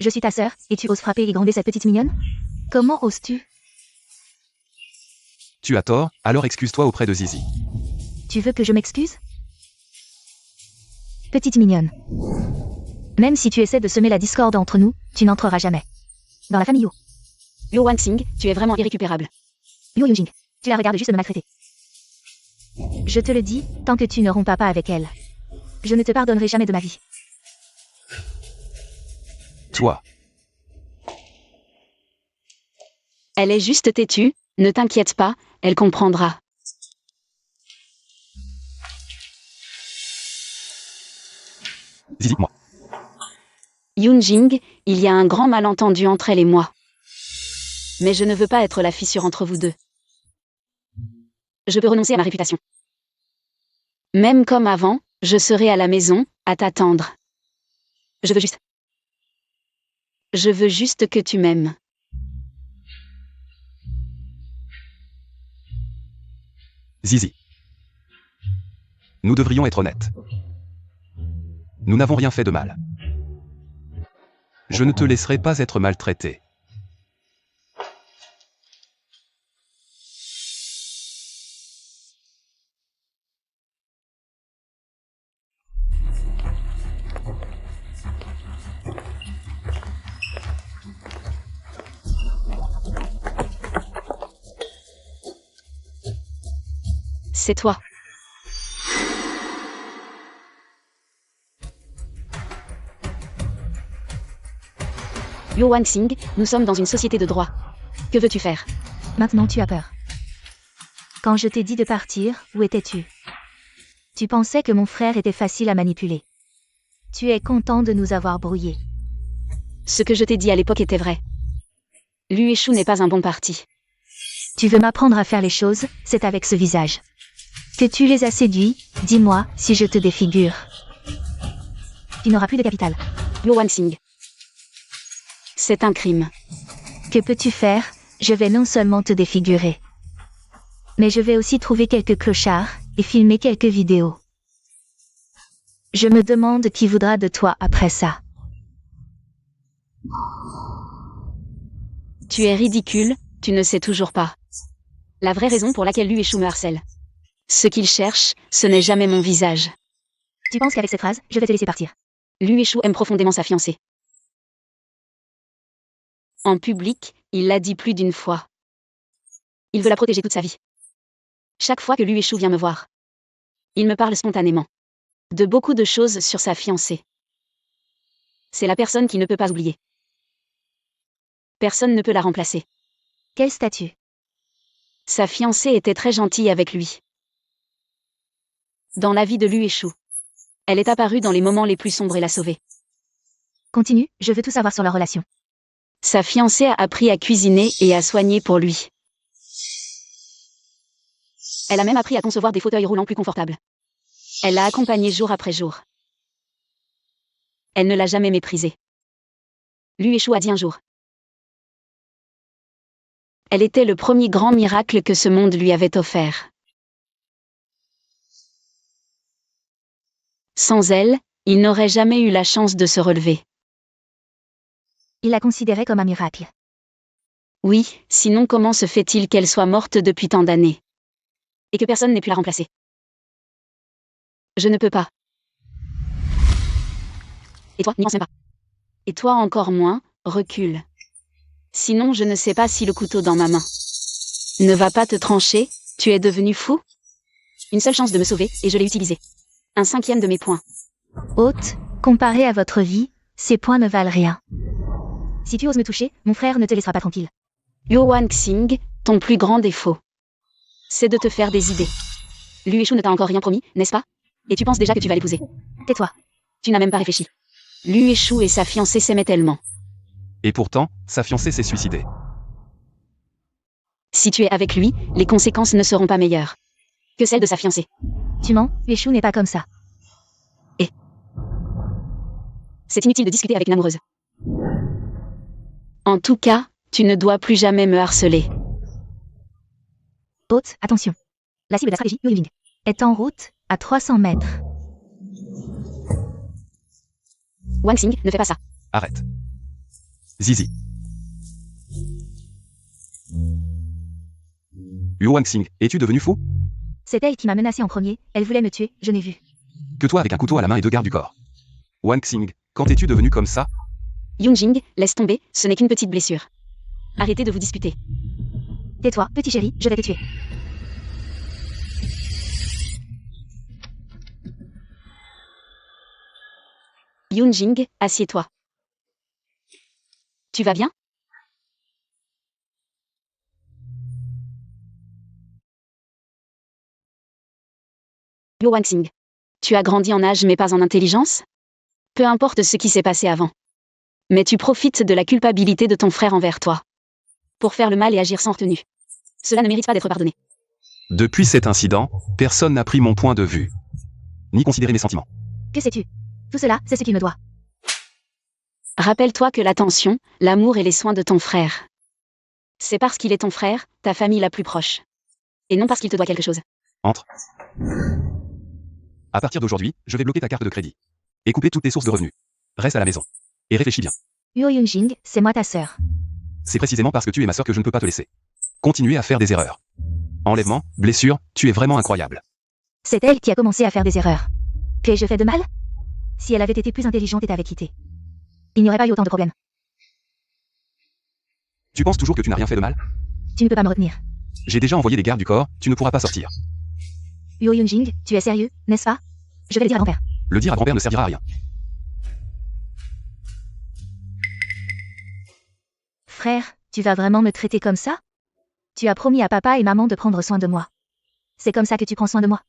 Je suis ta sœur, et tu oses frapper et gronder cette petite mignonne? Comment oses-tu? Tu as tort, alors excuse-toi auprès de Zizi. Tu veux que je m'excuse? Petite mignonne. Même si tu essaies de semer la discorde entre nous, tu n'entreras jamais dans la famille Yo. Luo Wanxing, tu es vraiment irrécupérable. Uo Yunjing, tu la regardes juste me maltraiter. Je te le dis, tant que tu ne rompas pas avec elle. Je ne te pardonnerai jamais de ma vie. Toi. Elle est juste têtue, ne t'inquiète pas, elle comprendra. Zizi, moi. Yunjing, il y a un grand malentendu entre elle et moi. Mais je ne veux pas être la fissure entre vous deux. Je peux renoncer à ma réputation. Même comme avant, je serai à la maison, à t'attendre. Je veux juste que tu m'aimes. Zizi. Nous devrions être honnêtes. Nous n'avons rien fait de mal. Je ne te laisserai pas être maltraité. C'est toi. Luo Wanxing, nous sommes dans une société de droit. Que veux-tu faire? Maintenant tu as peur. Quand je t'ai dit de partir, où étais-tu? Tu pensais que mon frère était facile à manipuler. Tu es content de nous avoir brouillés. Ce que je t'ai dit à l'époque était vrai. Lu Yueshu n'est pas un bon parti. Tu veux m'apprendre à faire les choses, c'est avec ce visage que tu les as séduits, dis-moi si je te défigure. Tu n'auras plus de capital. Luo Wanxing. C'est un crime. Que peux-tu faire? Je vais non seulement te défigurer, mais je vais aussi trouver quelques clochards et filmer quelques vidéos. Je me demande qui voudra de toi après ça. Tu es ridicule, tu ne sais toujours pas. La vraie raison pour laquelle Lu Yueshu me harcèle. Ce qu'il cherche, ce n'est jamais mon visage. Tu penses qu'avec cette phrase, je vais te laisser partir? Lu Yueshu aime profondément sa fiancée. En public, il l'a dit plus d'une fois. Il veut la protéger toute sa vie. Chaque fois que Lu Yueshu vient me voir, il me parle spontanément de beaucoup de choses sur sa fiancée. C'est la personne qu'il ne peut pas oublier. Personne ne peut la remplacer. Quel statut? Sa fiancée était très gentille avec lui. Dans la vie de Lu Yueshu, elle est apparue dans les moments les plus sombres et l'a sauvée. Continue, je veux tout savoir sur leur relation. Sa fiancée a appris à cuisiner et à soigner pour lui. Elle a même appris à concevoir des fauteuils roulants plus confortables. Elle l'a accompagné jour après jour. Elle ne l'a jamais méprisé. Lu Yueshu a dit un jour: Elle était le premier grand miracle que ce monde lui avait offert. Sans elle, il n'aurait jamais eu la chance de se relever. Il la considérait comme un miracle. Oui, sinon comment se fait-il qu'elle soit morte depuis tant d'années? Et que personne n'ait pu la remplacer? Je ne peux pas. Et toi, n'y pense même pas. Et toi encore moins, recule. Sinon je ne sais pas si le couteau dans ma main ne va pas te trancher, tu es devenu fou? Une seule chance de me sauver, et je l'ai utilisée. Un 5e de mes points. Hôte, comparé à votre vie, ces points ne valent rien. Si tu oses me toucher, mon frère ne te laissera pas tranquille. Yuan Xing, ton plus grand défaut, c'est de te faire des idées. Liu Yishu ne t'a encore rien promis, n'est-ce pas? Et tu penses déjà que tu vas l'épouser. Tais-toi. Tu n'as même pas réfléchi. Liu Yishu et sa fiancée s'aimaient tellement. Et pourtant, sa fiancée s'est suicidée. Si tu es avec lui, les conséquences ne seront pas meilleures que celles de sa fiancée. Tu mens, Yeshu n'est pas comme ça. C'est inutile de discuter avec une amoureuse. En tout cas, tu ne dois plus jamais me harceler. Hôte, attention. La cible de la stratégie, Yu Yiming, est en route, à 300 mètres. Wang Xing, ne fais pas ça. Arrête. Zizi. Yuan Xing, es-tu devenu fou? C'est elle qui m'a menacé en premier, elle voulait me tuer, je n'ai vu. Que toi avec un couteau à la main et 2 gardes du corps. Wang Xing, quand es-tu devenu comme ça? Yunjing, laisse tomber, ce n'est qu'une petite blessure. Arrêtez de vous disputer. Tais-toi, petit chéri, je vais te tuer. Yunjing, assieds-toi. Tu vas bien? Yuan Xing. Tu as grandi en âge mais pas en intelligence? Peu importe ce qui s'est passé avant. Mais tu profites de la culpabilité de ton frère envers toi. Pour faire le mal et agir sans retenue. Cela ne mérite pas d'être pardonné. Depuis cet incident, personne n'a pris mon point de vue. Ni considéré mes sentiments. Que sais-tu? Tout cela, c'est ce qu'il me doit. Rappelle-toi que l'attention, l'amour et les soins de ton frère, c'est parce qu'il est ton frère, ta famille la plus proche. Et non parce qu'il te doit quelque chose. Entre. À partir d'aujourd'hui, je vais bloquer ta carte de crédit. Et couper toutes tes sources de revenus. Reste à la maison. Et réfléchis bien. Yu Yunjing, c'est moi ta sœur. C'est précisément parce que tu es ma sœur que je ne peux pas te laisser continuer à faire des erreurs. Enlèvement, blessure, tu es vraiment incroyable. C'est elle qui a commencé à faire des erreurs. Qu'ai-je fait de mal? Si elle avait été plus intelligente et t'avait quitté, il n'y aurait pas eu autant de problèmes. Tu penses toujours que tu n'as rien fait de mal? Tu ne peux pas me retenir. J'ai déjà envoyé des gardes du corps, tu ne pourras pas sortir. Yu Yunjing, tu es sérieux, n'est-ce pas? Je vais le dire à grand-père. Le dire à grand-père ne servira à rien. Frère, tu vas vraiment me traiter comme ça? Tu as promis à papa et maman de prendre soin de moi. C'est comme ça que tu prends soin de moi?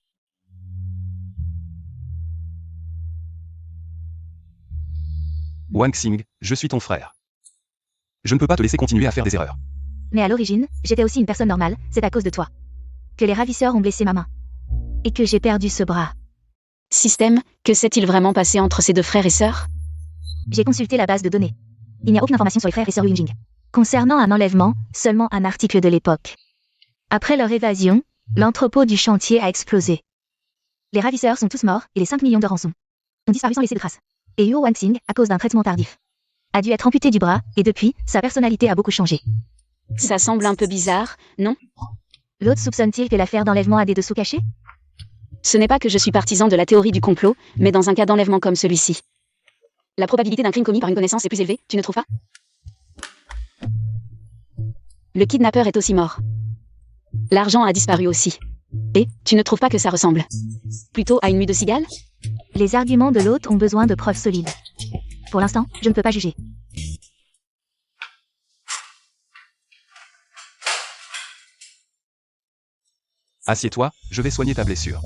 Wang Xing, je suis ton frère. Je ne peux pas te laisser continuer à faire des erreurs. Mais à l'origine, j'étais aussi une personne normale, c'est à cause de toi. Que les ravisseurs ont blessé ma main. Et que j'ai perdu ce bras. Système, que s'est-il vraiment passé entre ces deux frères et sœurs? J'ai consulté la base de données. Il n'y a aucune information sur les frères et sœurs Yunjing. Concernant un enlèvement, seulement un article de l'époque. Après leur évasion, l'entrepôt du chantier a explosé. Les ravisseurs sont tous morts et les 5 millions de rançons ont disparu sans laisser de traces. Et Yu Wanxing, à cause d'un traitement tardif, a dû être amputé du bras, et depuis, sa personnalité a beaucoup changé. Ça semble un peu bizarre, non? L'autre soupçonne-t-il que l'affaire d'enlèvement a des dessous cachés? Ce n'est pas que je suis partisan de la théorie du complot, mais dans un cas d'enlèvement comme celui-ci, la probabilité d'un crime commis par une connaissance est plus élevée, tu ne trouves pas? Le kidnappeur est aussi mort. L'argent a disparu aussi. Et, tu ne trouves pas que ça ressemble plutôt à une mue de cigale? Les arguments de l'autre ont besoin de preuves solides. Pour l'instant, je ne peux pas juger. Assieds-toi, je vais soigner ta blessure.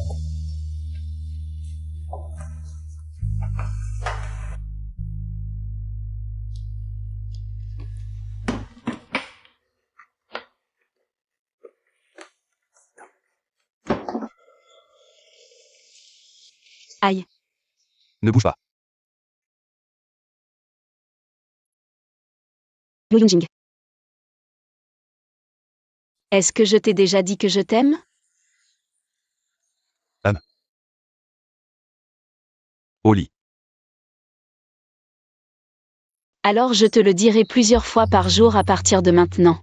Aïe. Ne bouge pas. Yu Yunjing. Est-ce que je t'ai déjà dit que je t'aime? Au lit. Alors je te le dirai plusieurs fois par jour à partir de maintenant.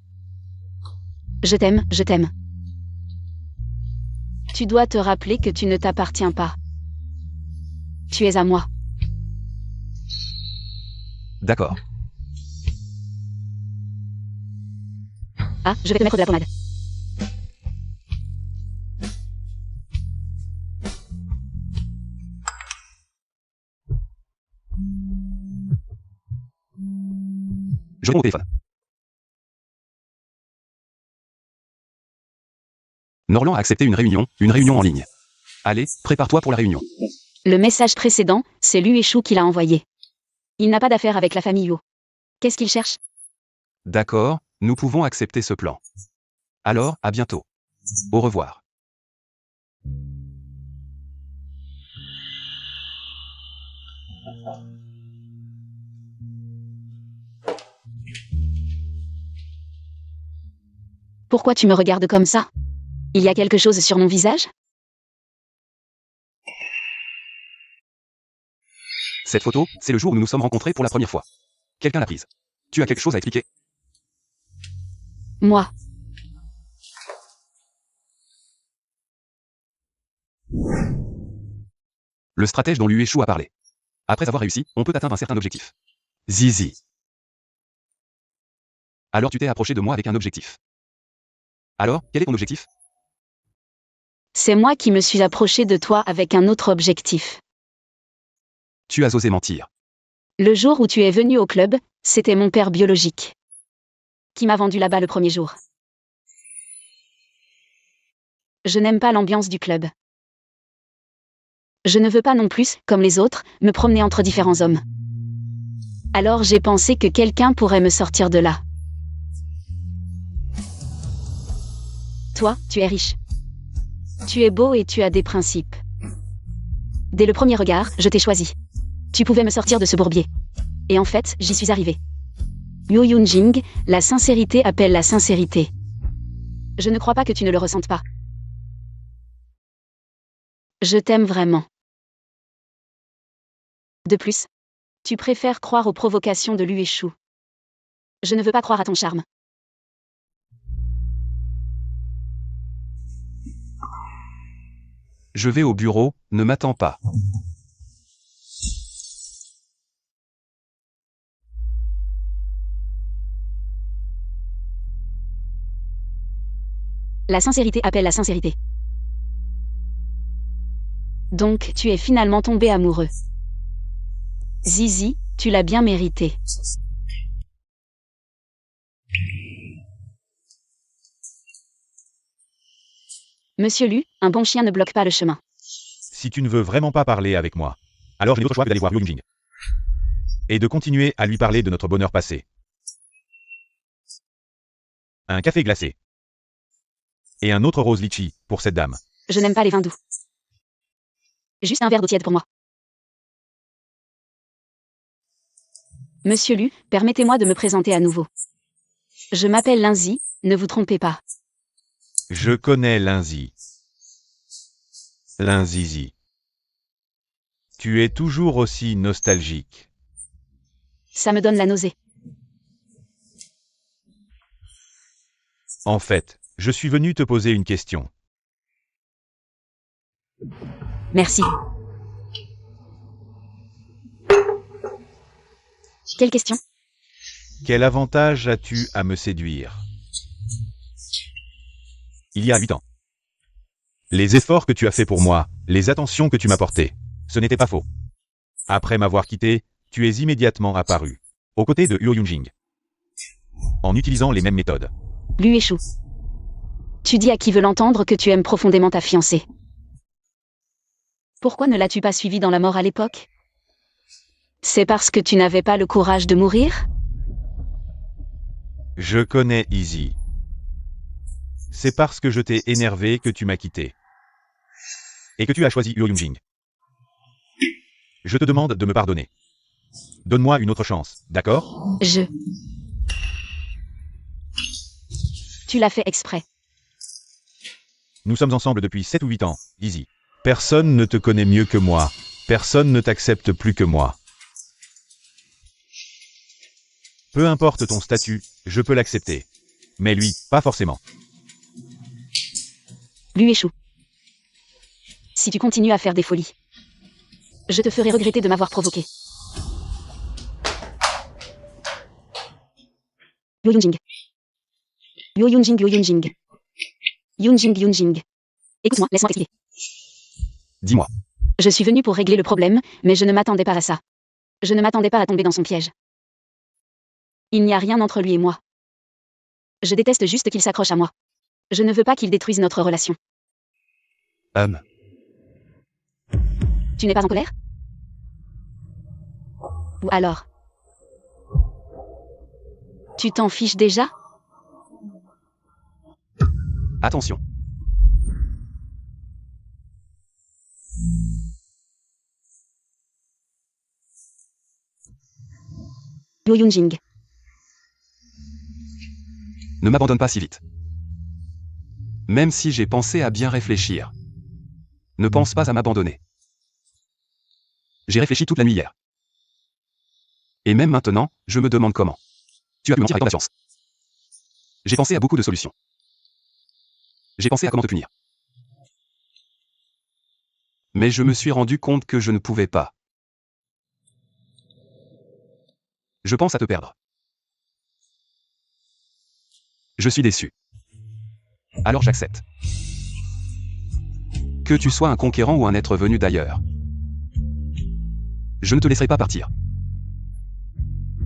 Je t'aime, je t'aime. Tu dois te rappeler que tu ne t'appartiens pas. Tu es à moi. D'accord. Ah, je vais te mettre de la pommade. Je réponds au téléphone. Norland a accepté une réunion en ligne. Allez, prépare-toi pour la réunion. Le message précédent, c'est Lu et Chou qui l'a envoyé. Il n'a pas d'affaire avec la famille Yo. Qu'est-ce qu'il cherche? D'accord, nous pouvons accepter ce plan. Alors, à bientôt. Au revoir. Pourquoi tu me regardes comme ça? Il y a quelque chose sur mon visage? Cette photo, c'est le jour où nous nous sommes rencontrés pour la première fois. Quelqu'un l'a prise. Tu as quelque chose à expliquer? Moi. Le stratège dont Lu et Chou a parlé. Après avoir réussi, on peut atteindre un certain objectif. Zizi. Alors tu t'es approché de moi avec un objectif. Alors, quel est ton objectif? C'est moi qui me suis approché de toi avec un autre objectif. Tu as osé mentir. Le jour où tu es venu au club, c'était mon père biologique qui m'a vendu là-bas le premier jour. Je n'aime pas l'ambiance du club. Je ne veux pas non plus, comme les autres, me promener entre différents hommes. Alors j'ai pensé que quelqu'un pourrait me sortir de là. Toi, tu es riche. Tu es beau et tu as des principes. Dès le premier regard, je t'ai choisi. Tu pouvais me sortir de ce bourbier. Et en fait, j'y suis arrivée. Yo Yoon-jing, la sincérité appelle la sincérité. Je ne crois pas que tu ne le ressentes pas. Je t'aime vraiment. De plus, tu préfères croire aux provocations de Lu et Chou. Je ne veux pas croire à ton charme. Je vais au bureau, ne m'attends pas. La sincérité appelle la sincérité. Donc, tu es finalement tombé amoureux. Zizi, tu l'as bien mérité. Monsieur Lu, un bon chien ne bloque pas le chemin. Si tu ne veux vraiment pas parler avec moi, alors je n'ai d'autre choix que d'aller voir Yo Yoon-jing. Et de continuer à lui parler de notre bonheur passé. Un café glacé. Et un autre rose litchi, pour cette dame. Je n'aime pas les vins doux. Juste un verre d'eau tiède pour moi. Monsieur Lu, permettez-moi de me présenter à nouveau. Je m'appelle Linzi, ne vous trompez pas. Je connais Linzi. Linzizi. Tu es toujours aussi nostalgique. Ça me donne la nausée. En fait, je suis venu te poser une question. Merci. Quelle question? Quel avantage as-tu à me séduire? Il y a 8 ans. Les efforts que tu as faits pour moi, les attentions que tu m'as portées, ce n'était pas faux. Après m'avoir quitté, tu es immédiatement apparu, aux côtés de Yo Yoon-jing, en utilisant les mêmes méthodes. Lu et Chou. Tu dis à qui veut l'entendre que tu aimes profondément ta fiancée. Pourquoi ne l'as-tu pas suivie dans la mort à l'époque? C'est parce que tu n'avais pas le courage de mourir? Je connais Izzy. C'est parce que je t'ai énervé que tu m'as quitté. Et que tu as choisi Yo Yoon-jing. Je te demande de me pardonner. Donne-moi une autre chance, d'accord? Tu l'as fait exprès. Nous sommes ensemble depuis 7 ou 8 ans, Easy. Personne ne te connaît mieux que moi. Personne ne t'accepte plus que moi. Peu importe ton statut, je peux l'accepter. Mais lui, pas forcément. Lui échoue. Si tu continues à faire des folies, je te ferai regretter de m'avoir provoqué. Yo Yunjing. Yo Yunjing, Yo Yunjing. Yunjing, Yunjing. Écoute-moi, laisse-moi t'expliquer. Dis-moi. Je suis venu pour régler le problème, mais je ne m'attendais pas à ça. Je ne m'attendais pas à tomber dans son piège. Il n'y a rien entre lui et moi. Je déteste juste qu'il s'accroche à moi. Je ne veux pas qu'il détruise notre relation. Tu n'es pas en colère? Ou alors? Tu t'en fiches déjà? Attention. Yo Yunjing. Ne m'abandonne pas si vite. Même si j'ai pensé à bien réfléchir. Ne pense pas à m'abandonner. J'ai réfléchi toute la nuit hier. Et même maintenant, je me demande comment. Tu as pu mentir avec ton patience. J'ai pensé à beaucoup de solutions. J'ai pensé à comment te punir. Mais je me suis rendu compte que je ne pouvais pas. Je pense à te perdre. Je suis déçu. Alors j'accepte. Que tu sois un conquérant ou un être venu d'ailleurs. Je ne te laisserai pas partir.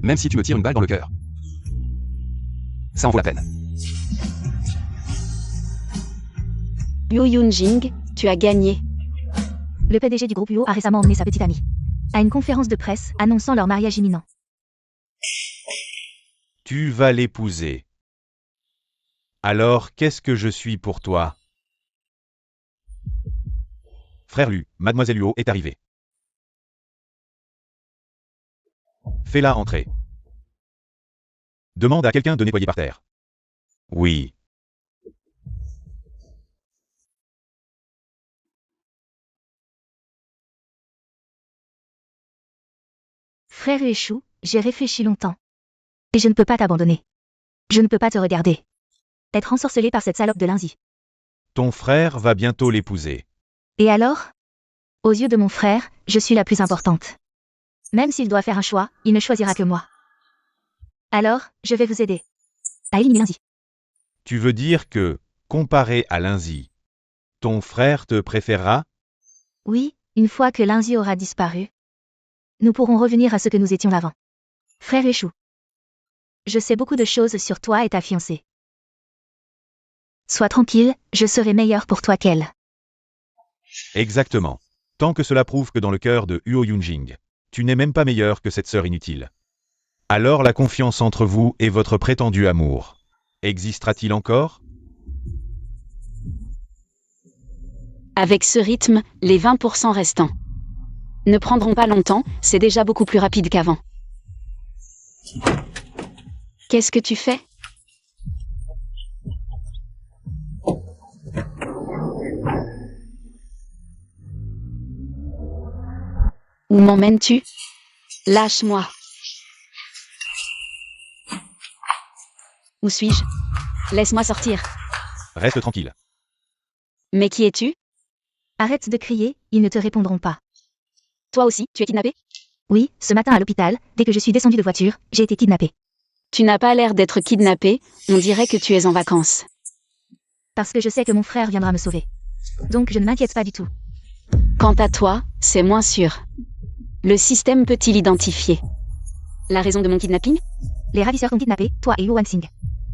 Même si tu me tires une balle dans le cœur. Ça en vaut la peine. Yo Yunjing, tu as gagné. Le PDG du groupe UO a récemment emmené sa petite amie à une conférence de presse annonçant leur mariage imminent. Tu vas l'épouser. Alors, qu'est-ce que je suis pour toi? Frère Lu, Mademoiselle Luo est arrivée. Fais-la entrer. Demande à quelqu'un de nettoyer par terre. Oui. Frère Ueshu, j'ai réfléchi longtemps. Et je ne peux pas t'abandonner. Je ne peux pas te regarder. Être ensorcelé par cette salope de lundi. Ton frère va bientôt l'épouser. Et alors? Aux yeux de mon frère, je suis la plus importante. Même s'il doit faire un choix, il ne choisira que moi. Alors, je vais vous aider. À éliminer lundi. Tu veux dire que, comparé à Lindsay, ton frère te préférera? Oui, une fois que lundi aura disparu, nous pourrons revenir à ce que nous étions avant. Frère Ueshu. Je sais beaucoup de choses sur toi et ta fiancée. Sois tranquille, je serai meilleur pour toi qu'elle. Exactement. Tant que cela prouve que dans le cœur de Huo Yunjing, tu n'es même pas meilleur que cette sœur inutile. Alors la confiance entre vous et votre prétendu amour existera-t-il encore? Avec ce rythme, les 20% restants ne prendront pas longtemps, c'est déjà beaucoup plus rapide qu'avant. Qu'est-ce que tu fais? Où m'emmènes-tu? Lâche-moi. Où suis-je? Laisse-moi sortir. Reste tranquille. Mais qui es-tu? Arrête de crier, ils ne te répondront pas. Toi aussi, tu es kidnappé? Oui, ce matin à l'hôpital, dès que je suis descendue de voiture, j'ai été kidnappée. Tu n'as pas l'air d'être kidnappé, on dirait que tu es en vacances. Parce que je sais que mon frère viendra me sauver. Donc je ne m'inquiète pas du tout. Quant à toi, c'est moins sûr. Le système peut-il identifier la raison de mon kidnapping? Les ravisseurs t'ont kidnappé, toi et Yu Wanxing,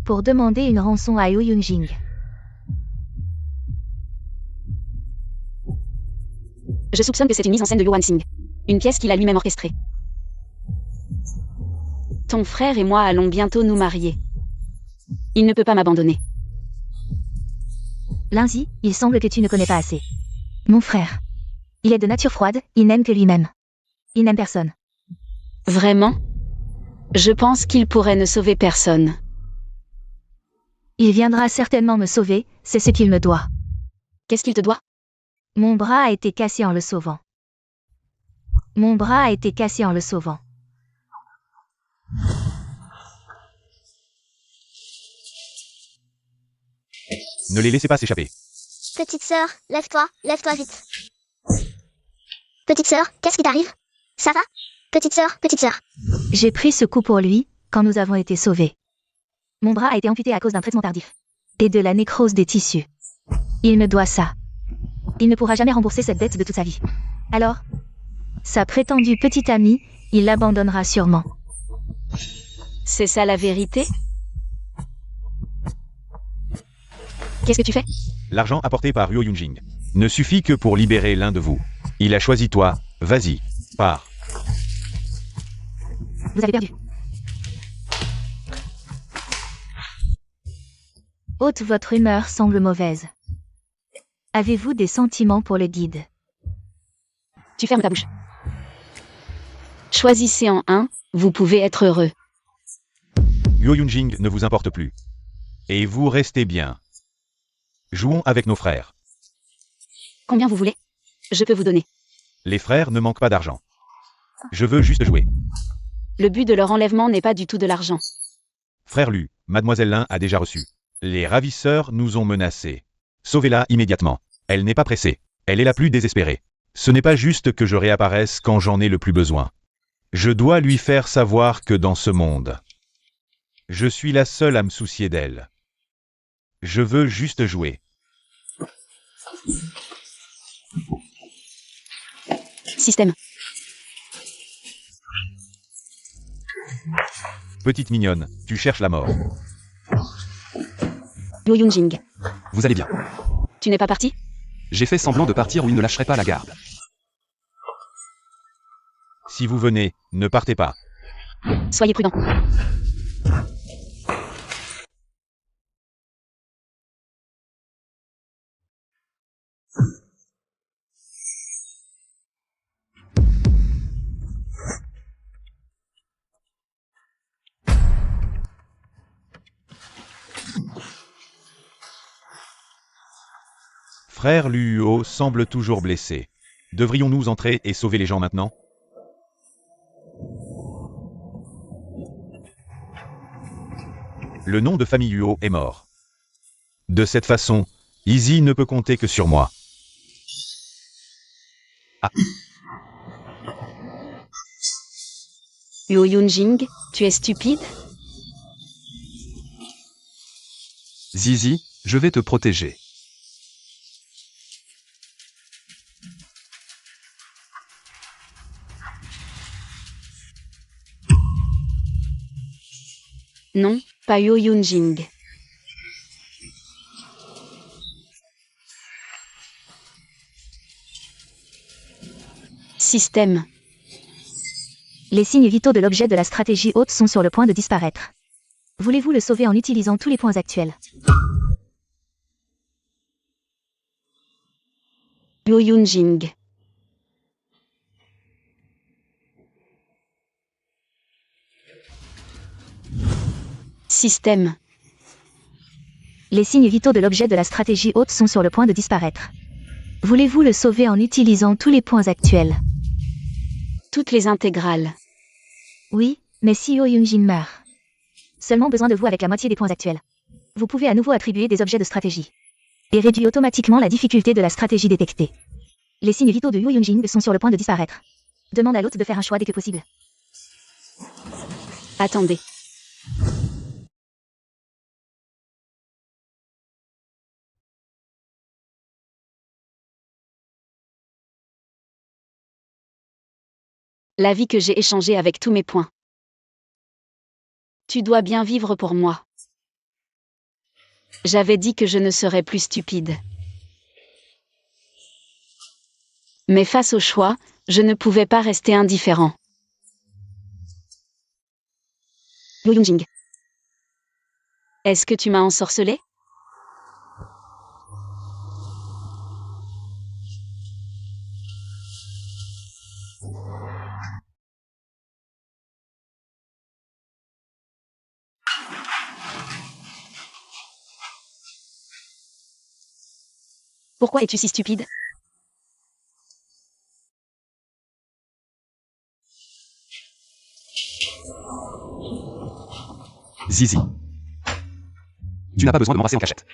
pour demander une rançon à Yo Yunjing. Je soupçonne que c'est une mise en scène de Yo Wanxing. Une pièce qu'il a lui-même orchestrée. Ton frère et moi allons bientôt nous marier. Il ne peut pas m'abandonner. Lundi, il semble que tu ne connais pas assez. Mon frère. Il est de nature froide, il n'aime que lui-même. Il n'aime personne. Vraiment? Je pense qu'il pourrait ne sauver personne. Il viendra certainement me sauver, c'est ce qu'il me doit. Qu'est-ce qu'il te doit? Mon bras a été cassé en le sauvant. Mon bras a été cassé en le sauvant. Ne les laissez pas s'échapper. Petite sœur, lève-toi vite. Petite sœur, qu'est-ce qui t'arrive? Ça va? Petite sœur, petite sœur. J'ai pris ce coup pour lui, quand nous avons été sauvés. Mon bras a été amputé à cause d'un traitement tardif. Et de la nécrose des tissus. Il me doit ça. Il ne pourra jamais rembourser cette dette de toute sa vie. Alors, sa prétendue petite amie, il l'abandonnera sûrement. C'est ça la vérité? Qu'est-ce que tu fais? L'argent apporté par Ryo Yunjing ne suffit que pour libérer l'un de vous. Il a choisi toi. Vas-y, pars. Vous avez perdu. Haute, votre humeur semble mauvaise. Avez-vous des sentiments pour le guide? Tu fermes ta bouche. Choisissez en un, vous pouvez être heureux. Ryo Yunjing ne vous importe plus. Et vous restez bien. Jouons avec nos frères. Combien vous voulez? Je peux vous donner. Les frères ne manquent pas d'argent. Je veux juste jouer. Le but de leur enlèvement n'est pas du tout de l'argent. Frère Lu, Mademoiselle Lin a déjà reçu. Les ravisseurs nous ont menacés. Sauvez-la immédiatement. Elle n'est pas pressée. Elle est la plus désespérée. Ce n'est pas juste que je réapparaisse quand j'en ai le plus besoin. Je dois lui faire savoir que dans ce monde, je suis la seule à me soucier d'elle. Je veux juste jouer. Système. Petite mignonne, tu cherches la mort. Ryo Yunjing. Vous allez bien. Tu n'es pas parti? J'ai fait semblant de partir où il ne lâcherait pas la garde. Si vous venez, ne partez pas. Soyez prudent. Frère Luo semble toujours blessé. Devrions-nous entrer et sauver les gens maintenant? Le nom de famille Luo est mort. De cette façon, Izzy ne peut compter que sur moi. Ryo Yunjing, tu es stupide? Zizi, je vais te protéger. Non, pas Ryo Yunjing. Système. Les signes vitaux de l'objet de la stratégie haute sont sur le point de disparaître. Voulez-vous le sauver en utilisant tous les points actuels? Ryo Yunjing. Système. Les signes vitaux de l'objet de la stratégie haute sont sur le point de disparaître. Voulez-vous le sauver en utilisant tous les points actuels? Toutes les intégrales. Oui, mais si Ryo Yunjin meurt. Seulement besoin de vous avec la moitié des points actuels. Vous pouvez à nouveau attribuer des objets de stratégie. Et réduit automatiquement la difficulté de la stratégie détectée. Les signes vitaux de Ryo Yunjin sont sur le point de disparaître. Demande à l'hôte de faire un choix dès que possible. Attendez. La vie que j'ai échangée avec tous mes points. Tu dois bien vivre pour moi. J'avais dit que je ne serais plus stupide. Mais face au choix, je ne pouvais pas rester indifférent. Ryo Yunjing. Est-ce que tu m'as ensorcelé? Pourquoi es-tu si stupide? Zizi. Tu n'as pas besoin de m'embrasser en cachette.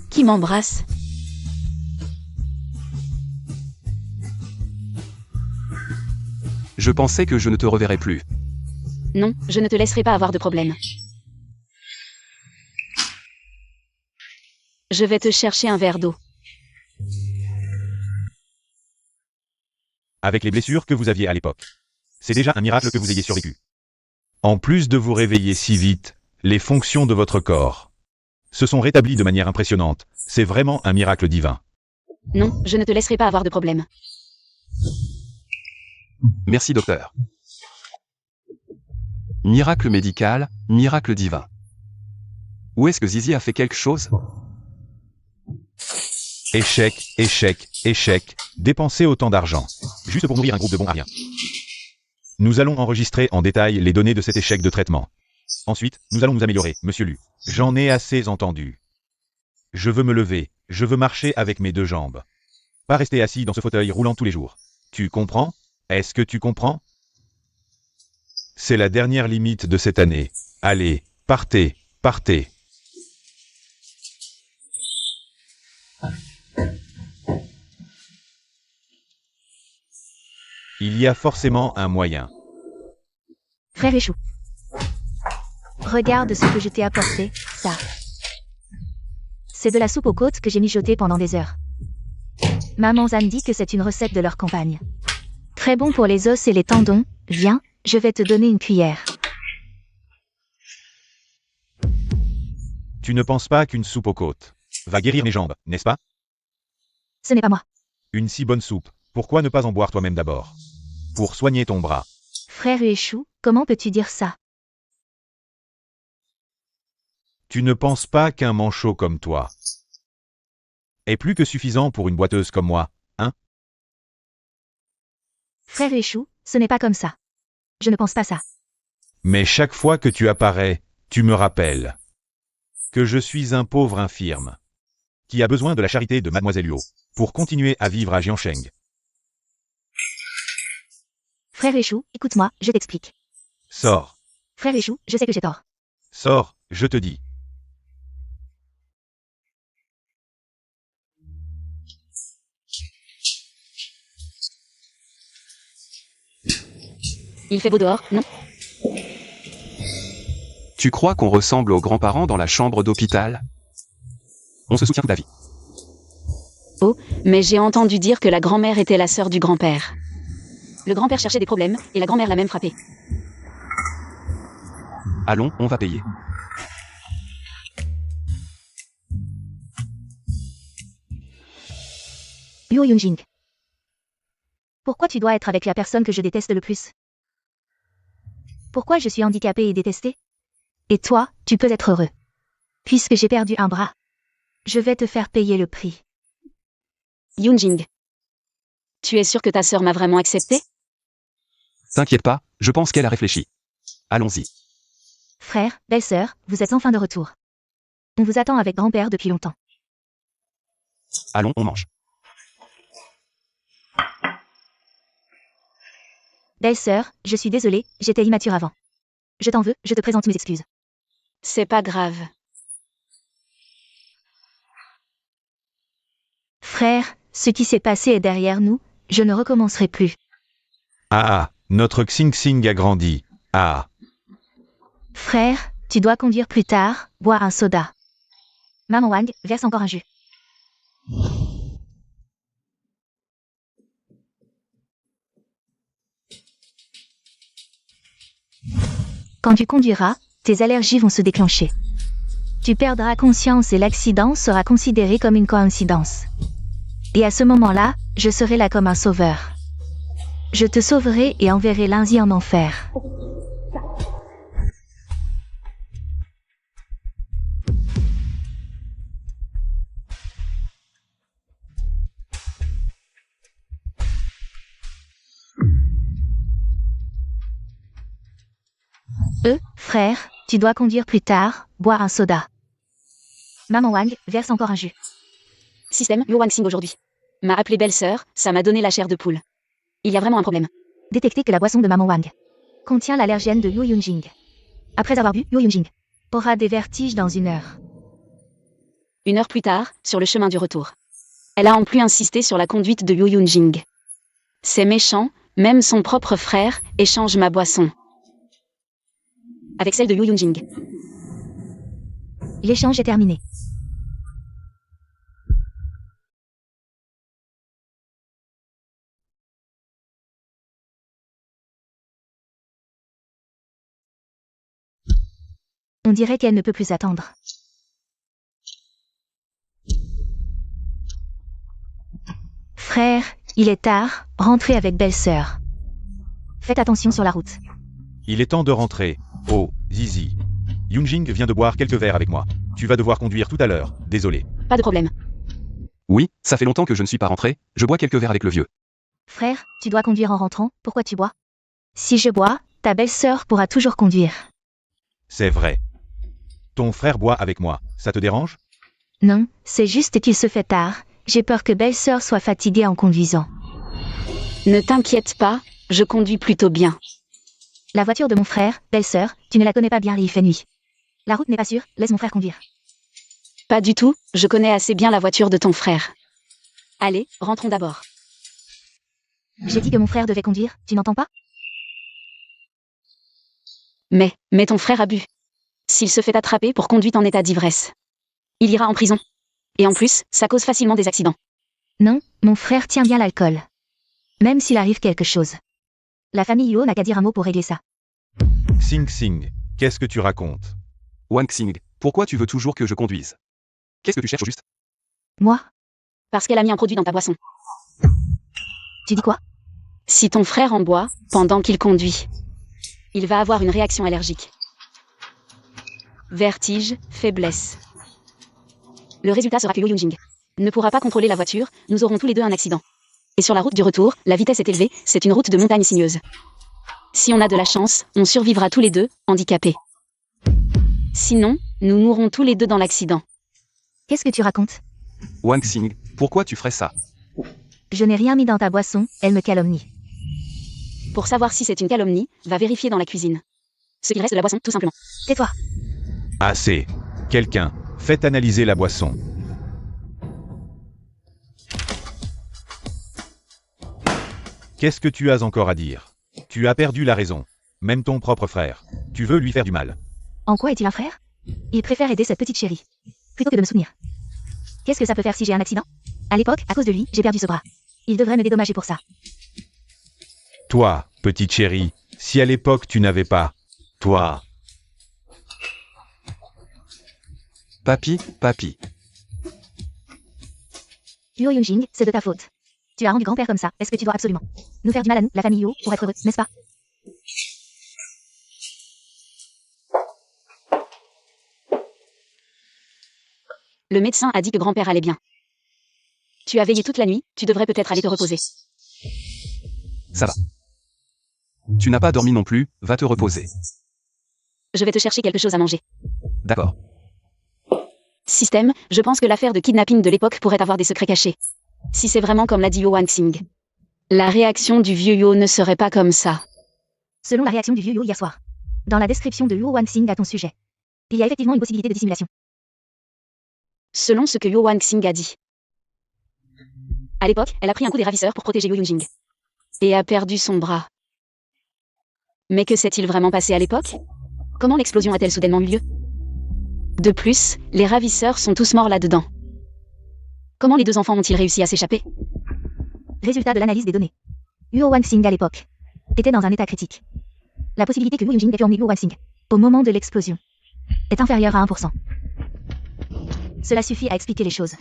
Qui m'embrasse? Je pensais que je ne te reverrais plus. Non, je ne te laisserai pas avoir de problème. Je vais te chercher un verre d'eau. Avec les blessures que vous aviez à l'époque. C'est déjà un miracle que vous ayez survécu. En plus de vous réveiller si vite, les fonctions de votre corps se sont rétablies de manière impressionnante. C'est vraiment un miracle divin. Non, je ne te laisserai pas avoir de problème. Merci docteur. Miracle médical, miracle divin. Où est-ce que Zizi a fait quelque chose? Échec, échec, échec, dépenser autant d'argent. Juste pour nourrir un groupe de bons ariens. Nous allons enregistrer en détail les données de cet échec de traitement. Ensuite, nous allons nous améliorer, monsieur Lu. J'en ai assez entendu. Je veux me lever, je veux marcher avec mes deux jambes. Pas rester assis dans ce fauteuil roulant tous les jours. Tu comprends? Est-ce que tu comprends? C'est la dernière limite de cette année. Allez, partez, partez. Il y a forcément un moyen. Frère Échou. Regarde ce que je t'ai apporté, ça. C'est de la soupe aux côtes que j'ai mijotée pendant des heures. Maman Zan dit que c'est une recette de leur campagne. Très bon pour les os et les tendons. Viens, je vais te donner une cuillère. Tu ne penses pas qu'une soupe aux côtes va guérir mes jambes, n'est-ce pas? Ce n'est pas moi. Une si bonne soupe, pourquoi ne pas en boire toi-même d'abord? Pour soigner ton bras. Frère Échou, comment peux-tu dire ça? Tu ne penses pas qu'un manchot comme toi est plus que suffisant pour une boiteuse comme moi, hein? Frère Échou, ce n'est pas comme ça. Je ne pense pas ça. Mais chaque fois que tu apparais, tu me rappelles que je suis un pauvre infirme qui a besoin de la charité de Mademoiselle Huo pour continuer à vivre à Jiansheng. Frère Échou, écoute-moi, je t'explique. Sors, Frère Échou, je sais que j'ai tort. sors, je te dis. Il fait beau dehors, non? Tu crois qu'on ressemble aux grands-parents dans la chambre d'hôpital? On se soutient toute la vie. Oh, mais j'ai entendu dire que la grand-mère était la sœur du grand-père. Le grand-père cherchait des problèmes, et la grand-mère l'a même frappé. Allons, on va payer. Luo Yunjing. Pourquoi tu dois être avec la personne que je déteste le plus? Pourquoi je suis handicapée et détestée? Et toi, tu peux être heureux. Puisque j'ai perdu un bras. Je vais te faire payer le prix. Yunjing. Tu es sûr que ta sœur m'a vraiment accepté? T'inquiète pas, je pense qu'elle a réfléchi. Allons-y. Frère, belle-sœur, vous êtes enfin de retour. On vous attend avec grand-père depuis longtemps. Allons, on mange. Belle-sœur, je suis désolée, j'étais immature avant. Je t'en veux, je te présente mes excuses. C'est pas grave. Frère, ce qui s'est passé est derrière nous, je ne recommencerai plus. Ah, notre Xing Xing a grandi. Ah, Frère, tu dois conduire plus tard, boire un soda. Maman Wang, verse encore un jus. Quand tu conduiras, tes allergies vont se déclencher. Tu perdras conscience et l'accident sera considéré comme une coïncidence. Et à ce moment-là, je serai là comme un sauveur. Je te sauverai et enverrai lundi en enfer. Frère, tu dois conduire plus tard, boire un soda. Maman Wang, verse encore un jus. Système, Yo Wang-Xing aujourd'hui. M'a appelé belle-sœur, ça m'a donné la chair de poule. Il y a vraiment un problème. Détectez que la boisson de Maman Wang contient l'allergène de Yu Yunjing. Après avoir bu, Yu Yunjing aura des vertiges dans 1 heure. 1 heure plus tard, sur le chemin du retour. Elle a en plus insisté sur la conduite de Yu Yunjing. C'est méchant, même son propre frère échange ma boisson avec celle de Yu Yunjing. L'échange est terminé. On dirait qu'elle ne peut plus attendre. Frère, il est tard, rentrez avec belle-sœur. Faites attention sur la route. Il est temps de rentrer. Oh, Zizi. Yunjing vient de boire quelques verres avec moi. Tu vas devoir conduire tout à l'heure, désolé. Pas de problème. Oui, ça fait longtemps que je ne suis pas rentré, je bois quelques verres avec le vieux. Frère, tu dois conduire en rentrant, pourquoi tu bois? Si je bois, ta belle-sœur pourra toujours conduire. C'est vrai. Ton frère boit avec moi, ça te dérange? Non, c'est juste qu'il se fait tard, j'ai peur que belle-sœur soit fatiguée en conduisant. Ne t'inquiète pas, je conduis plutôt bien. La voiture de mon frère, belle-sœur, tu ne la connais pas bien et il fait nuit. La route n'est pas sûre, laisse mon frère conduire. Pas du tout, je connais assez bien la voiture de ton frère. Allez, rentrons d'abord. J'ai dit que mon frère devait conduire, tu n'entends pas? Mais ton frère a bu. S'il se fait attraper pour conduite en état d'ivresse, il ira en prison. Et en plus, ça cause facilement des accidents. Non, mon frère tient bien l'alcool. Même s'il arrive quelque chose. La famille Yo n'a qu'à dire un mot pour régler ça. Sing Sing, qu'est-ce que tu racontes? Wang Xing, pourquoi tu veux toujours que je conduise? Qu'est-ce que tu cherches au juste? Moi? Parce qu'elle a mis un produit dans ta boisson. Tu dis quoi? Si ton frère en boit, pendant qu'il conduit, il va avoir une réaction allergique. Vertige, faiblesse. Le résultat sera que Yo Yunjing ne pourra pas contrôler la voiture, nous aurons tous les deux un accident. Et sur la route du retour, la vitesse est élevée, c'est une route de montagne sinueuse. Si on a de la chance, on survivra tous les deux, handicapés. Sinon, nous mourrons tous les deux dans l'accident. Qu'est-ce que tu racontes? Wang Xing, pourquoi tu ferais ça? Je n'ai rien mis dans ta boisson, elle me calomnie. Pour savoir si c'est une calomnie, va vérifier dans la cuisine. Ce qu'il reste de la boisson, tout simplement. Tais-toi. Assez. Quelqu'un, faites analyser la boisson. Qu'est-ce que tu as encore à dire? Tu as perdu la raison. Même ton propre frère. Tu veux lui faire du mal. En quoi est-il un frère? Il préfère aider cette petite chérie, plutôt que de me soutenir. Qu'est-ce que ça peut faire si j'ai un accident? À l'époque, à cause de lui, j'ai perdu ce bras. Il devrait me dédommager pour ça. Toi, petite chérie, si à l'époque tu n'avais pas... Toi... Papi, papi. Yo Yunjing, c'est de ta faute. Tu as rendu grand-père comme ça, est-ce que tu dois absolument nous faire du mal à nous, la famille Yo, pour être heureux, n'est-ce pas? Le médecin a dit que grand-père allait bien. Tu as veillé toute la nuit, tu devrais peut-être aller te reposer. Ça va. Tu n'as pas dormi non plus, va te reposer. Je vais te chercher quelque chose à manger. D'accord. Système, je pense que l'affaire de kidnapping de l'époque pourrait avoir des secrets cachés. Si c'est vraiment comme l'a dit Yo Wang-Xing. La réaction du vieux Yo ne serait pas comme ça. Selon la réaction du vieux Yo hier soir. Dans la description de Yo Wang-Xing à ton sujet. Il y a effectivement une possibilité de dissimulation. Selon ce que Yo Wang-Xing a dit. À l'époque, elle a pris un coup des ravisseurs pour protéger Yo Yunjing. Et a perdu son bras. Mais que s'est-il vraiment passé à l'époque? Comment l'explosion a-t-elle soudainement eu lieu? De plus, les ravisseurs sont tous morts là-dedans. Comment les deux enfants ont-ils réussi à s'échapper? Résultat de l'analyse des données. Yo Wang-Xing à l'époque était dans un état critique. La possibilité que Yo Yunjing ait pu emmener Yo Wang-Xing au moment de l'explosion est inférieure à 1%. Cela suffit à expliquer les choses.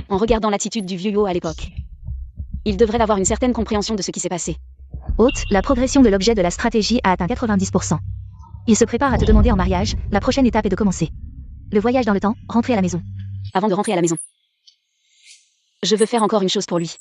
En regardant l'attitude du vieux Yo à l'époque, il devrait avoir une certaine compréhension de ce qui s'est passé. Haute, la progression de l'objet de la stratégie a atteint 90%. Il se prépare à te demander en mariage, la prochaine étape est de commencer. Le voyage dans le temps, rentrer à la maison. Avant de rentrer à la maison, je veux faire encore une chose pour lui.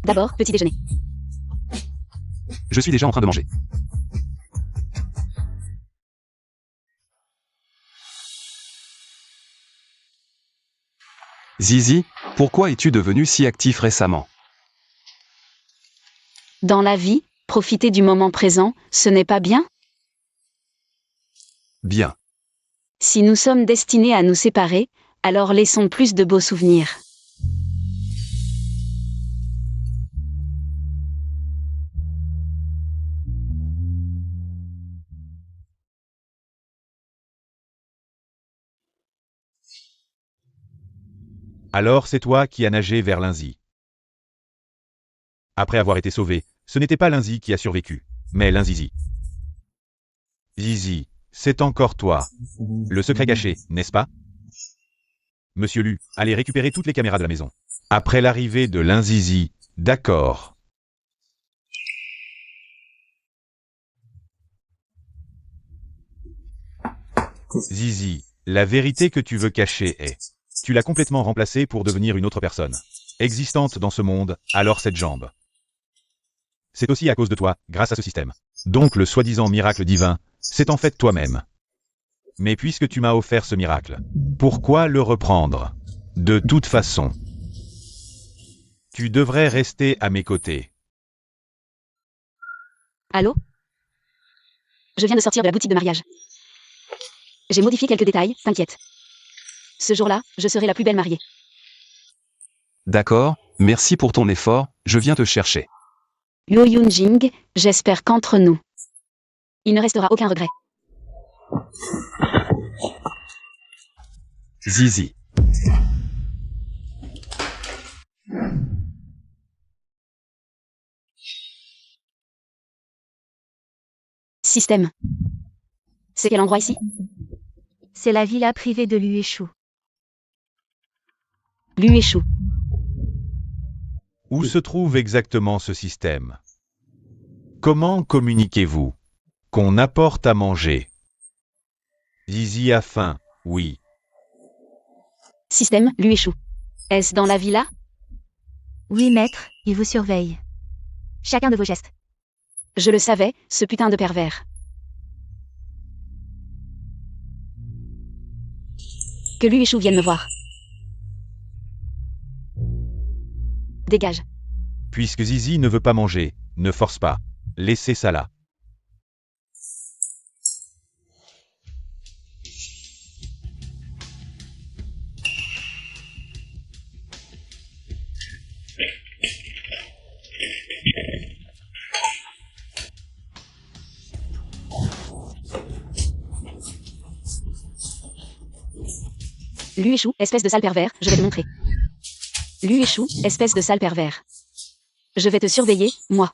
D'abord, petit déjeuner. Je suis déjà en train de manger. Zizi, pourquoi es-tu devenu si actif récemment? Dans la vie, profiter du moment présent, ce n'est pas bien? Bien. Si nous sommes destinés à nous séparer, alors laissons plus de beaux souvenirs. Alors c'est toi qui as nagé vers Lindsay. Après avoir été sauvé, ce n'était pas Lindsay qui a survécu, mais Lindsay. Zizi, c'est encore toi. Le secret caché, n'est-ce pas? Monsieur Lu, allez récupérer toutes les caméras de la maison. Après l'arrivée de Lindsay, d'accord. Zizi, la vérité que tu veux cacher est... Tu l'as complètement remplacée pour devenir une autre personne. Existante dans ce monde, alors cette jambe. C'est aussi à cause de toi, grâce à ce système. Donc le soi-disant miracle divin, c'est en fait toi-même. Mais puisque tu m'as offert ce miracle, pourquoi le reprendre? De toute façon, tu devrais rester à mes côtés. Allô? Je viens de sortir de la boutique de mariage. J'ai modifié quelques détails, t'inquiète. Ce jour-là, je serai la plus belle mariée. D'accord, merci pour ton effort, je viens te chercher. Yo Yoon-jing, j'espère qu'entre nous, il ne restera aucun regret. Zizi. Système. C'est quel endroit ici? C'est la villa privée de Lueshu. Lueshu. Où se trouve exactement ce système? Comment communiquez-vous? Qu'on apporte à manger. Zizi a faim, oui. Système, Lueshu. Est-ce dans la villa? Oui, maître, il vous surveille. Chacun de vos gestes. Je le savais, ce putain de pervers. Que Lueshu vienne me voir. Dégage. Puisque Zizi ne veut pas manger, ne force pas. Laissez ça là. Lueshu, espèce de sale pervers, je vais te montrer. Lueshu, espèce de sale pervers. Je vais te surveiller, moi.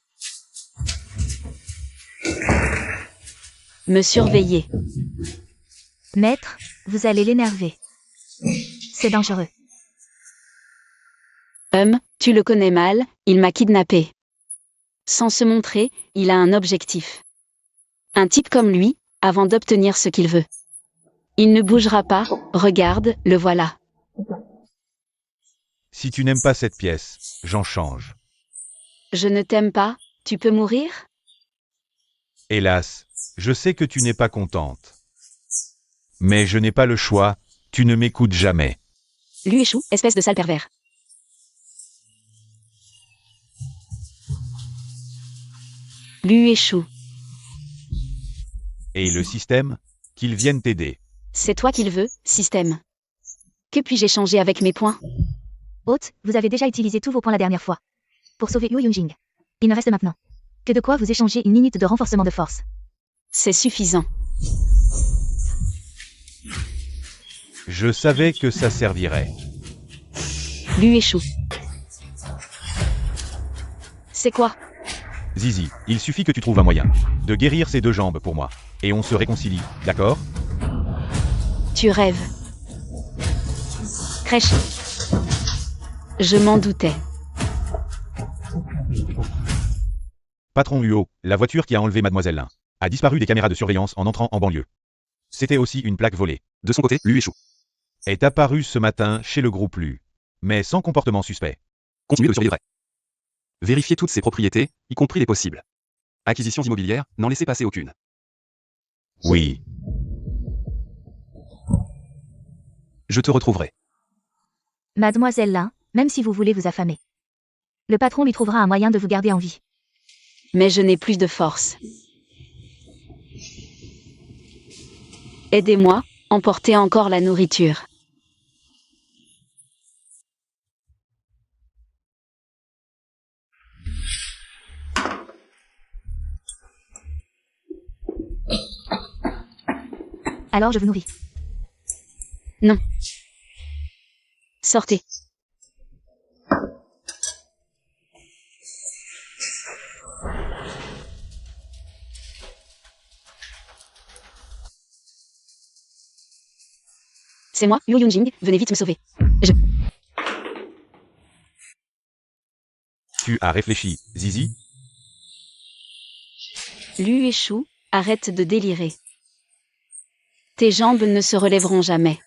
Me surveiller. Maître, vous allez l'énerver. C'est dangereux. Tu le connais mal, il m'a kidnappé. Sans se montrer, il a un objectif. Un type comme lui, avant d'obtenir ce qu'il veut. Il ne bougera pas, regarde, le voilà. Si tu n'aimes pas cette pièce, j'en change. Je ne t'aime pas, tu peux mourir? Hélas, je sais que tu n'es pas contente. Mais je n'ai pas le choix, tu ne m'écoutes jamais. Lueshu, espèce de sale pervers. Lueshu, Et le système? Qu'ils viennent t'aider. c'est toi qui le veux, système. Que puis-je échanger avec mes points? Hôte, vous avez déjà utilisé tous vos points la dernière fois. Pour sauver Yu Yunjing. Il ne reste maintenant que de quoi vous échanger une minute de renforcement de force. C'est suffisant. Je savais que ça servirait. Lueshu. C'est quoi? Zizi, il suffit que tu trouves un moyen de guérir ces deux jambes pour moi. Et on se réconcilie, d'accord? Tu rêves. Crèche. Je m'en doutais. Patron Luo, la voiture qui a enlevé Mademoiselle Lin a disparu des caméras de surveillance en entrant en banlieue. C'était aussi une plaque volée. De son côté, Lueshu. Est apparue ce matin chez le groupe Lu. Mais sans comportement suspect. Continue de survivre. Vérifiez toutes ses propriétés, y compris les possibles acquisitions immobilières, n'en laissez passer aucune. Oui. Je te retrouverai. Mademoiselle Lin, même si vous voulez vous affamer. Le patron lui trouvera un moyen de vous garder en vie. Mais je n'ai plus de force. Aidez-moi, emportez encore la nourriture. Alors je vous nourris. Non. Sortez. C'est moi, Yu Yunjing, venez vite me sauver. Tu as réfléchi, Zizi? Lu et Chou, arrête de délirer. Tes jambes ne se relèveront jamais.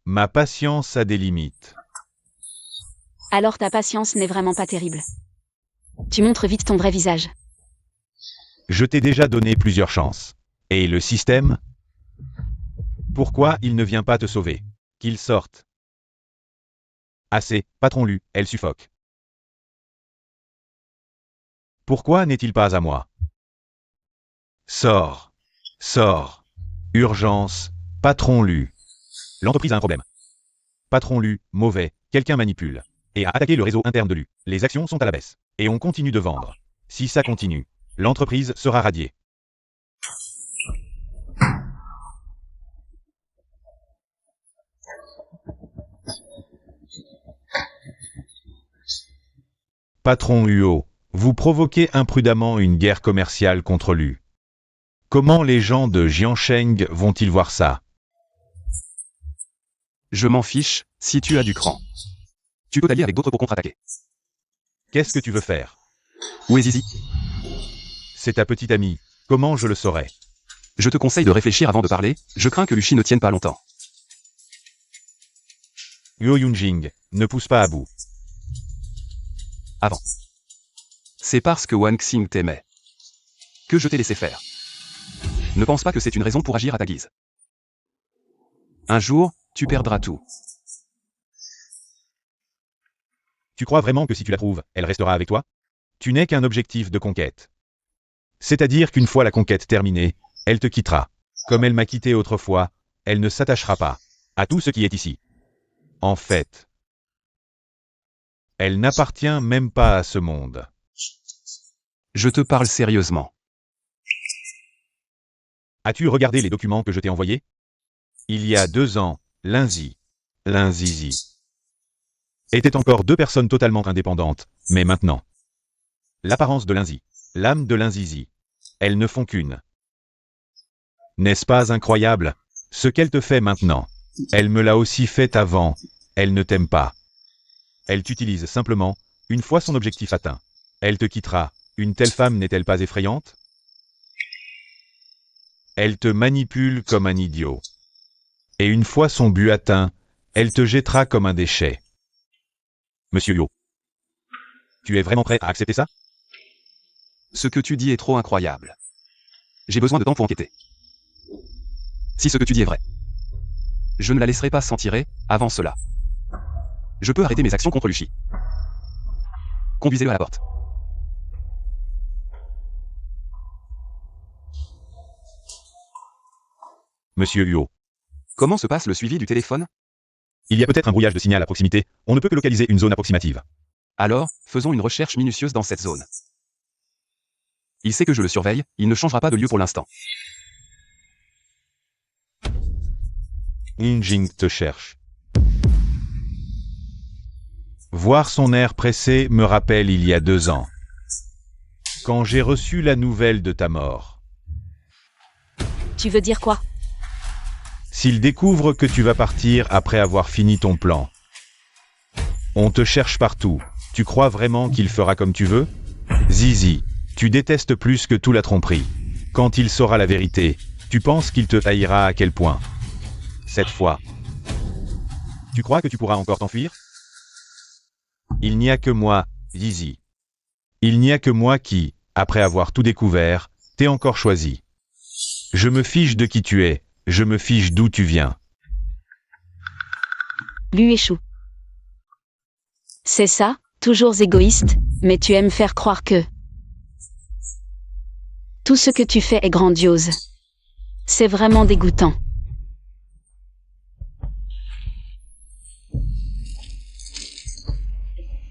Ma patience a des limites. Alors ta patience n'est vraiment pas terrible. Tu montres vite ton vrai visage. Je t'ai déjà donné plusieurs chances. Et le système? Pourquoi il ne vient pas te sauver? Qu'il sorte. Assez, patron Lu, elle suffoque. Pourquoi n'est-il pas à moi? Sors. Sors. Urgence. Patron Lu. L'entreprise a un problème. Patron Lu, mauvais, quelqu'un manipule. Et a attaqué le réseau interne de Lu. Les actions sont à la baisse. Et on continue de vendre. Si ça continue, l'entreprise sera radiée. Patron Huo, vous provoquez imprudemment une guerre commerciale contre Lu. Comment les gens de Jiansheng vont-ils voir ça? Je m'en fiche, si tu as du cran. Tu peux t'allier avec d'autres pour contre-attaquer. Qu'est-ce que tu veux faire? Où est Zizi? C'est ta petite amie. Comment je le saurais? Je te conseille de réfléchir avant de parler, je crains que Luchi ne tienne pas longtemps. Huo Yunjing, ne pousse pas à bout. Avant. C'est parce que Wang Xing t'aimait que je t'ai laissé faire. Ne pense pas que c'est une raison pour agir à ta guise. Un jour, tu perdras tout. Tu crois vraiment que si tu la trouves, elle restera avec toi? Tu n'es qu'un objectif de conquête. C'est-à-dire qu'une fois la conquête terminée, elle te quittera. Comme elle m'a quitté autrefois, elle ne s'attachera pas à tout ce qui est ici. En fait, elle n'appartient même pas à ce monde. Je te parle sérieusement. As-tu regardé les documents que je t'ai envoyés? Il y a 2 ans, Linzi, Linzizi, étaient encore 2 personnes totalement indépendantes, mais maintenant, l'apparence de Linzi, l'âme de Linzizi, elles ne font qu'une. N'est-ce pas incroyable? Ce qu'elle te fait maintenant, elle me l'a aussi fait avant, elle ne t'aime pas. Elle t'utilise simplement, une fois son objectif atteint. Elle te quittera. Une telle femme n'est-elle pas effrayante? Elle te manipule comme un idiot. Et une fois son but atteint, elle te jettera comme un déchet. Monsieur Yo, tu es vraiment prêt à accepter ça? Ce que tu dis est trop incroyable. J'ai besoin de temps pour enquêter. Si ce que tu dis est vrai, je ne la laisserai pas s'en tirer, avant cela. Je peux arrêter mes actions contre Luchi. Conduisez-le à la porte. Monsieur Huo, Comment se passe le suivi du téléphone? il y a peut-être un brouillage de signal à proximité, on ne peut que localiser une zone approximative. Alors, faisons une recherche minutieuse dans cette zone. Il sait que je le surveille, il ne changera pas de lieu pour l'instant. Yunjing te cherche. Voir son air pressé me rappelle il y a 2 ans. Quand j'ai reçu la nouvelle de ta mort. Tu veux dire quoi? S'il découvre que tu vas partir après avoir fini ton plan. On te cherche partout. Tu crois vraiment qu'il fera comme tu veux? Zizi, tu détestes plus que tout la tromperie. Quand il saura la vérité, tu penses qu'il te haïra à quel point? Cette fois. Tu crois que tu pourras encore t'enfuir? Il n'y a que moi, Yeezy. Il n'y a que moi qui, après avoir tout découvert, t'ai encore choisi. Je me fiche de qui tu es, je me fiche d'où tu viens. Lui échoue. C'est ça, toujours égoïste, mais tu aimes faire croire que tout ce que tu fais est grandiose. C'est vraiment dégoûtant.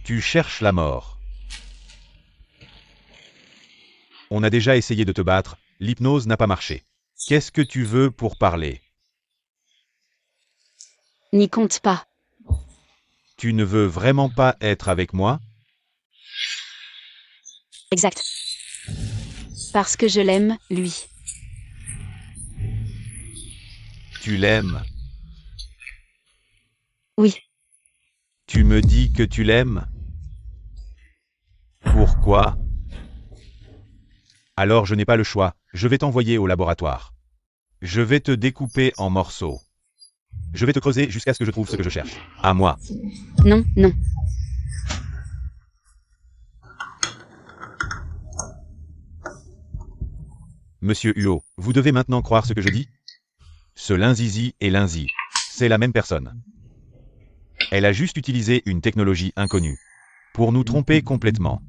Tu cherches la mort. On a déjà essayé de te battre, l'hypnose n'a pas marché. Qu'est-ce que tu veux pour parler? N'y compte pas. Tu ne veux vraiment pas être avec moi? Exact. Parce que je l'aime, lui. Tu l'aimes? Oui. Tu me dis que tu l'aimes? Pourquoi? Alors je n'ai pas le choix, je vais t'envoyer au laboratoire. Je vais te découper en morceaux. Je vais te creuser jusqu'à ce que je trouve ce que je cherche. À moi. Non, non. Monsieur Huo, vous devez maintenant croire ce que je dis? Ce Linzizi et Linzi, c'est la même personne. Elle a juste utilisé une technologie inconnue pour nous tromper complètement.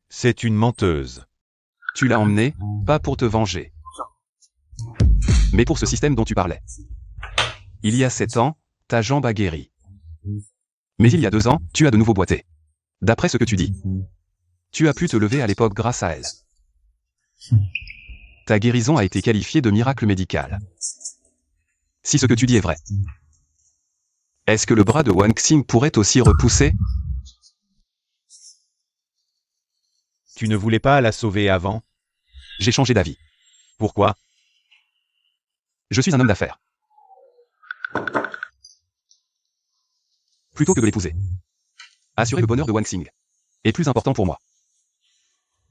C'est une menteuse. Tu l'as emmené, pas pour te venger, mais pour ce système dont tu parlais. Il y a 7 ans, ta jambe a guéri. Mais il y a 2 ans, tu as de nouveau boité. D'après ce que tu dis. Tu as pu te lever à l'époque grâce à elle. Ta guérison a été qualifiée de miracle médical. Si ce que tu dis est vrai. Est-ce que le bras de Wang Xing pourrait aussi repousser? Tu ne voulais pas la sauver avant? J'ai changé d'avis. Pourquoi? Je suis un homme d'affaires. Plutôt que de l'épouser. Assurer le bonheur de Wang Xing est plus important pour moi.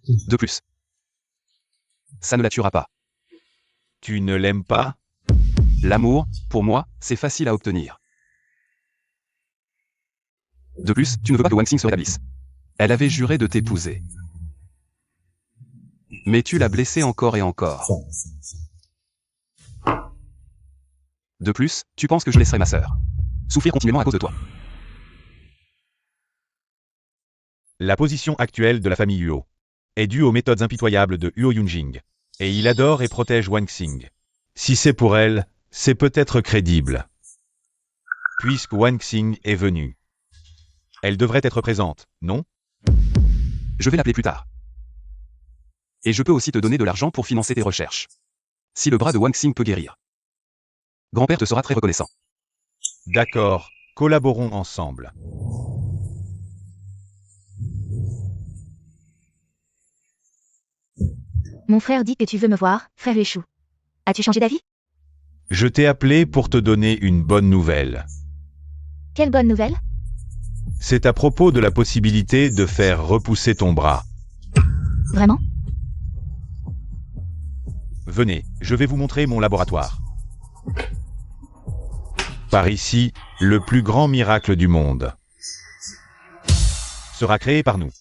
De plus, ça ne la tuera pas. Tu ne l'aimes pas? L'amour, pour moi, c'est facile à obtenir. De plus, tu ne veux pas que Wang Xing se rétablisse. Elle avait juré de t'épouser. Mais tu l'as blessée encore et encore. De plus, tu penses que je laisserai ma sœur souffrir continuellement à cause de toi. La position actuelle de la famille Huo est due aux méthodes impitoyables de Huo Yunjing. Et il adore et protège Wang Xing. Si c'est pour elle, c'est peut-être crédible. Puisque Wang Xing est venue. Elle devrait être présente, non? Je vais l'appeler plus tard. Et je peux aussi te donner de l'argent pour financer tes recherches. Si le bras de Wang Xing peut guérir. Grand-père te sera très reconnaissant. D'accord, collaborons ensemble. Mon frère dit que tu veux me voir, frère Échou. As-tu changé d'avis? Je t'ai appelé pour te donner une bonne nouvelle. Quelle bonne nouvelle? C'est à propos de la possibilité de faire repousser ton bras. Vraiment? Venez, je vais vous montrer mon laboratoire. Par ici, le plus grand miracle du monde sera créé par nous.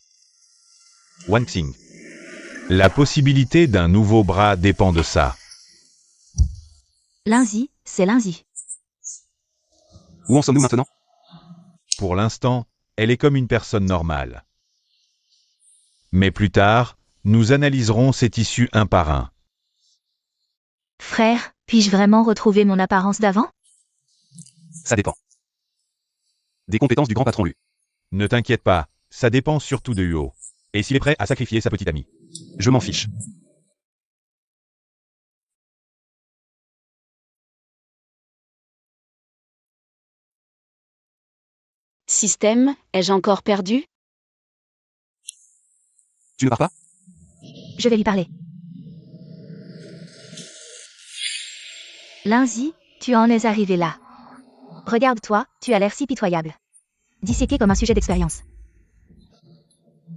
Wang Xing. La possibilité d'un nouveau bras dépend de ça. Linzi, c'est Linzi. Où en sommes-nous maintenant? Pour l'instant, elle est comme une personne normale. Mais plus tard, nous analyserons ses tissus un par un. Frère, puis-je vraiment retrouver mon apparence d'avant? Ça dépend. Des compétences du grand patron Lu. Ne t'inquiète pas, ça dépend surtout de Huo. Et s'il est prêt à sacrifier sa petite amie. Je m'en fiche. Système, ai-je encore perdu? Tu ne pars pas? Je vais lui parler. Linzi, tu en es arrivé là. Regarde-toi, tu as l'air si pitoyable. Disséqué comme un sujet d'expérience.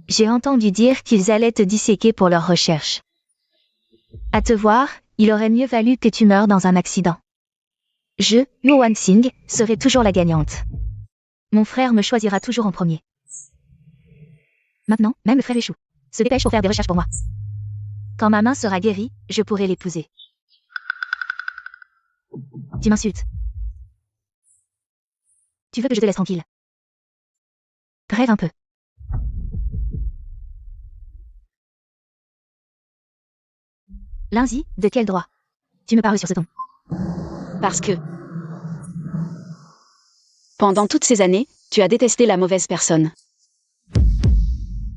J'ai entendu dire qu'ils allaient te disséquer pour leurs recherches. À te voir, il aurait mieux valu que tu meures dans un accident. Je, Huo Wang Xing, serai toujours la gagnante. Mon frère me choisira toujours en premier. Maintenant, même le frère échoue. Se dépêche pour faire des recherches pour moi. Quand ma main sera guérie, je pourrai l'épouser. Tu m'insultes. Tu veux que je te laisse tranquille. Rêve un peu. Lindsay, de quel droit? Tu me parles sur ce ton. Parce que... Pendant toutes ces années, tu as détesté la mauvaise personne.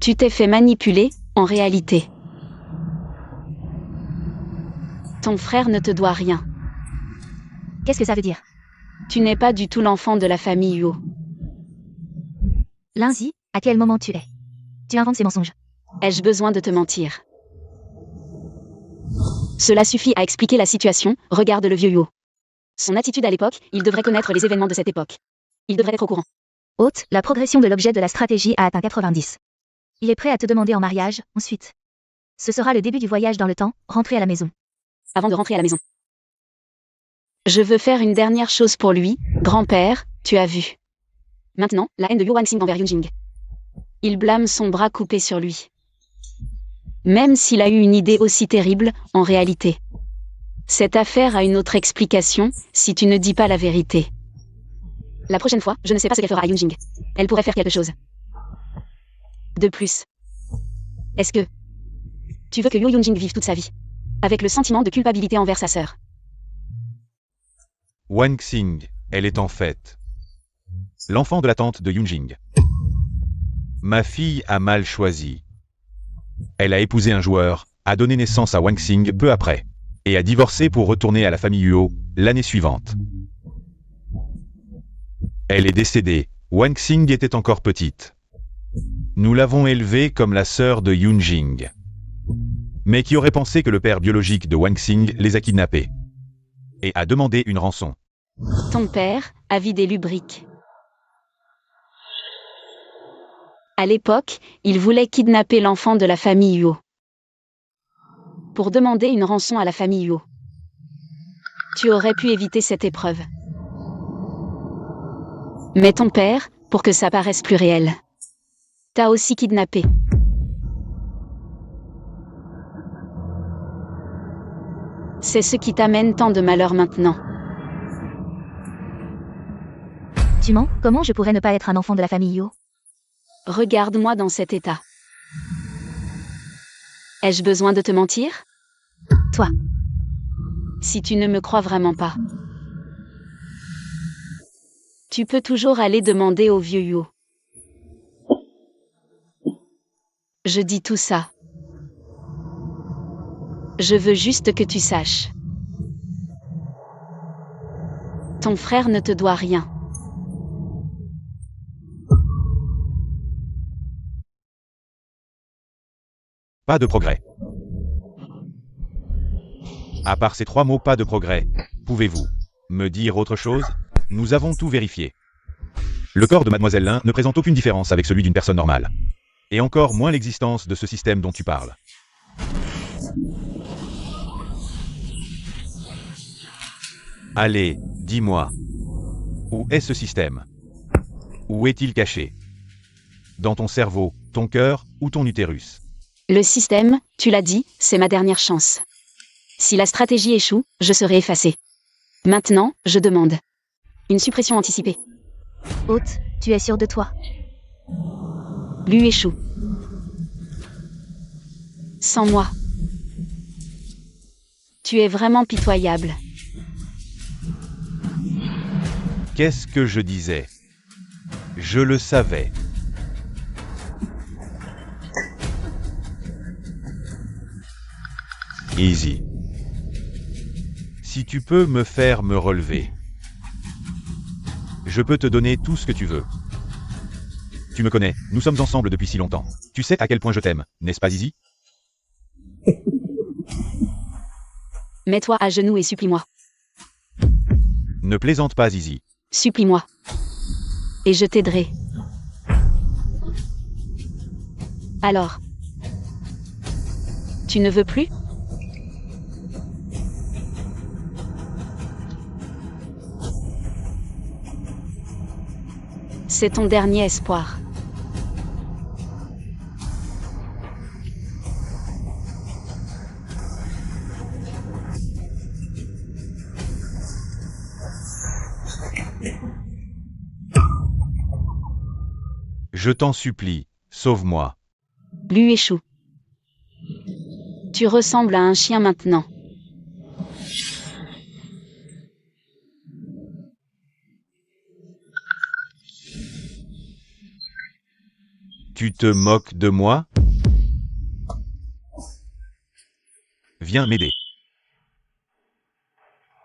Tu t'es fait manipuler, en réalité. Ton frère ne te doit rien. Qu'est-ce que ça veut dire? Tu n'es pas du tout l'enfant de la famille Huo. Lindsay, à quel moment tu es? Tu inventes ces mensonges. Ai-je besoin de te mentir? Cela suffit à expliquer la situation, regarde le vieux Huo. Son attitude à l'époque, il devrait connaître les événements de cette époque. Il devrait être au courant. Hôte, la progression de l'objet de la stratégie a atteint 90. Il est prêt à te demander en mariage, ensuite. Ce sera le début du voyage dans le temps, rentrer à la maison. Avant de rentrer à la maison. Je veux faire une dernière chose pour lui, grand-père, tu as vu. Maintenant, la haine de Yu Wanxing envers Yunjing. Il blâme son bras coupé sur lui. Même s'il a eu une idée aussi terrible, en réalité. Cette affaire a une autre explication, si tu ne dis pas la vérité. La prochaine fois, je ne sais pas ce qu'elle fera à Yunjing. Elle pourrait faire quelque chose. De plus. Est-ce que... tu veux que Yu Yunjing vive toute sa vie avec le sentiment de culpabilité envers sa sœur? Wanxing, elle est en fait l'enfant de la tante de Yunjing. Ma fille a mal choisi. Elle a épousé un joueur, a donné naissance à Wanxing peu après, et a divorcé pour retourner à la famille Huo l'année suivante. Elle est décédée, Wanxing était encore petite. Nous l'avons élevée comme la sœur de Yunjing. Mais qui aurait pensé que le père biologique de Wanxing les a kidnappés et a demandé une rançon. Ton père a vidé Lubrique. À l'époque, il voulait kidnapper l'enfant de la famille Huo. Pour demander une rançon à la famille Huo. Tu aurais pu éviter cette épreuve. Mais ton père, pour que ça paraisse plus réel, t'a aussi kidnappé. C'est ce qui t'amène tant de malheur maintenant. Tu mens? Comment je pourrais ne pas être un enfant de la famille Huo? Regarde-moi dans cet état. Ai-je besoin de te mentir? Toi. Si tu ne me crois vraiment pas. Tu peux toujours aller demander au vieux Huo. Je dis tout ça. Je veux juste que tu saches. Ton frère ne te doit rien. Pas de progrès. À part ces 3 mots, pas de progrès. Pouvez-vous me dire autre chose? Nous avons tout vérifié. Le corps de Mademoiselle Lin ne présente aucune différence avec celui d'une personne normale. Et encore moins l'existence de ce système dont tu parles. Allez, dis-moi. Où est ce système? Où est-il caché? Dans ton cerveau, ton cœur ou ton utérus? Le système, tu l'as dit, c'est ma dernière chance. Si la stratégie échoue, je serai effacé. Maintenant, je demande une suppression anticipée. Hôte, tu es sûr de toi? Lui échoue. Sans moi. Tu es vraiment pitoyable. Qu'est-ce que je disais? Je le savais. Easy. Si tu peux me faire me relever, je peux te donner tout ce que tu veux. Tu me connais, nous sommes ensemble depuis si longtemps. Tu sais à quel point je t'aime, n'est-ce pas Easy? Mets-toi à genoux et supplie-moi. Ne plaisante pas Easy. Supplie-moi. Et je t'aiderai. Alors. Tu ne veux plus? C'est ton dernier espoir. Je t'en supplie, sauve-moi. Lui échoue. Tu ressembles à un chien maintenant. Tu te moques de moi? Viens m'aider.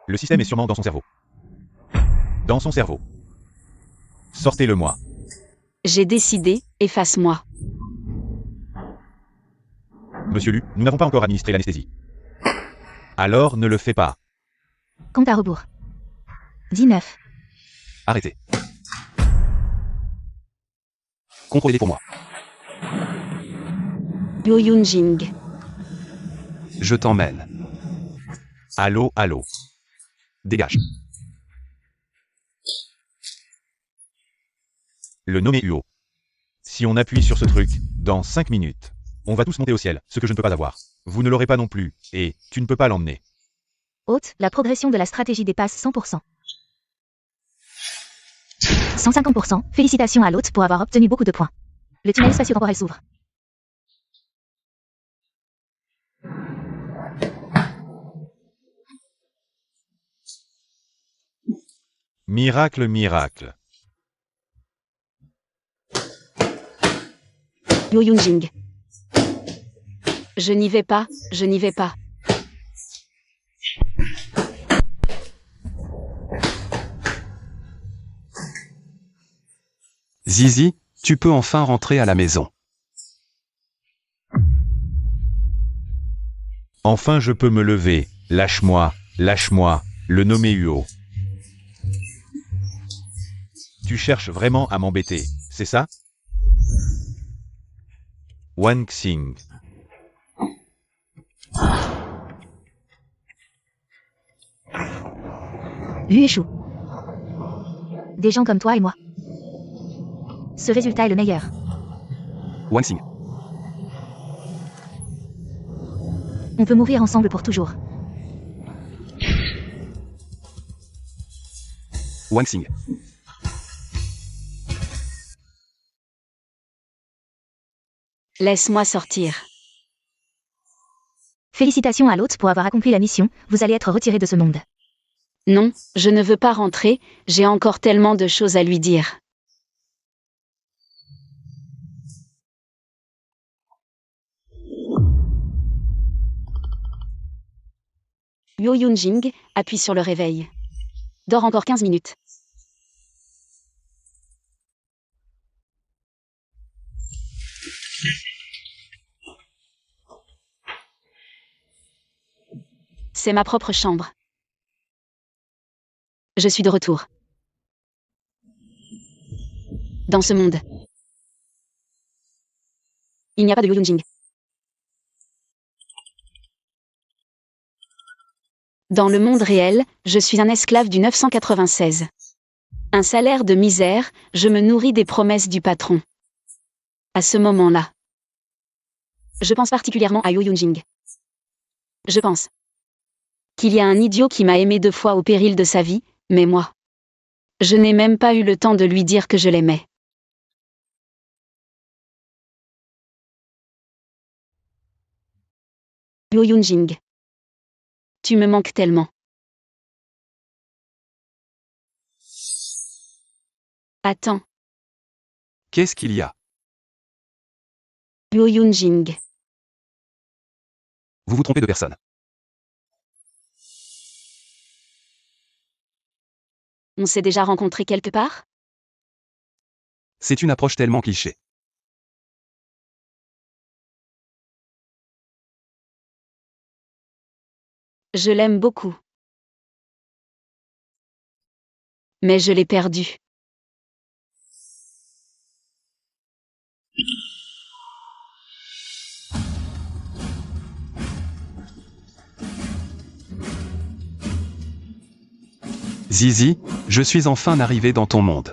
Le système est sûrement dans son cerveau. Dans son cerveau. Sortez-le-moi. J'ai décidé, efface-moi. Monsieur Lu, nous n'avons pas encore administré l'anesthésie. Alors ne le fais pas. Compte à rebours. 19. Arrêtez. Contrôlez pour moi. Yo Yunjing. Je t'emmène. Allô, allô. Dégage. Le nommé Uo. Si on appuie sur ce truc, dans 5 minutes, on va tous monter au ciel, ce que je ne peux pas avoir. Vous ne l'aurez pas non plus, et tu ne peux pas l'emmener. Hôte, la progression de la stratégie dépasse 100%. 150%. Félicitations à l'hôte pour avoir obtenu beaucoup de points. Le tunnel spatio-temporel s'ouvre. Miracle, miracle. Yo Yunjing. Je n'y vais pas, je n'y vais pas. Zizi, tu peux enfin rentrer à la maison. Enfin je peux me lever. Lâche-moi, lâche-moi, le nommé Uo. Tu cherches vraiment à m'embêter, c'est ça? Wan Xing. Lui échoue. Des gens comme toi et moi. Ce résultat est le meilleur. Wan Xing. On peut mourir ensemble pour toujours. Wan Xing. Laisse-moi sortir. Félicitations à l'hôte pour avoir accompli la mission, vous allez être retiré de ce monde. Non, je ne veux pas rentrer, j'ai encore tellement de choses à lui dire. Yo Yunjing, appuie sur le réveil. Dors encore 15 minutes. C'est ma propre chambre. Je suis de retour. Dans ce monde. Il n'y a pas de Yo Yunjing. Dans le monde réel, je suis un esclave du 996. Un salaire de misère, je me nourris des promesses du patron. À ce moment-là, je pense particulièrement à Yo Yunjing. Je pense qu'il y a un idiot qui m'a aimé 2 fois au péril de sa vie, mais moi, je n'ai même pas eu le temps de lui dire que je l'aimais. Yo Yunjing. Tu me manques tellement. Attends, Qu'est-ce qu'il y a? Yo Yunjing. Vous vous trompez de personne. On s'est déjà rencontrés quelque part? C'est une approche tellement cliché. Je l'aime beaucoup. Mais je l'ai perdu. Zizi, je suis enfin arrivé dans ton monde.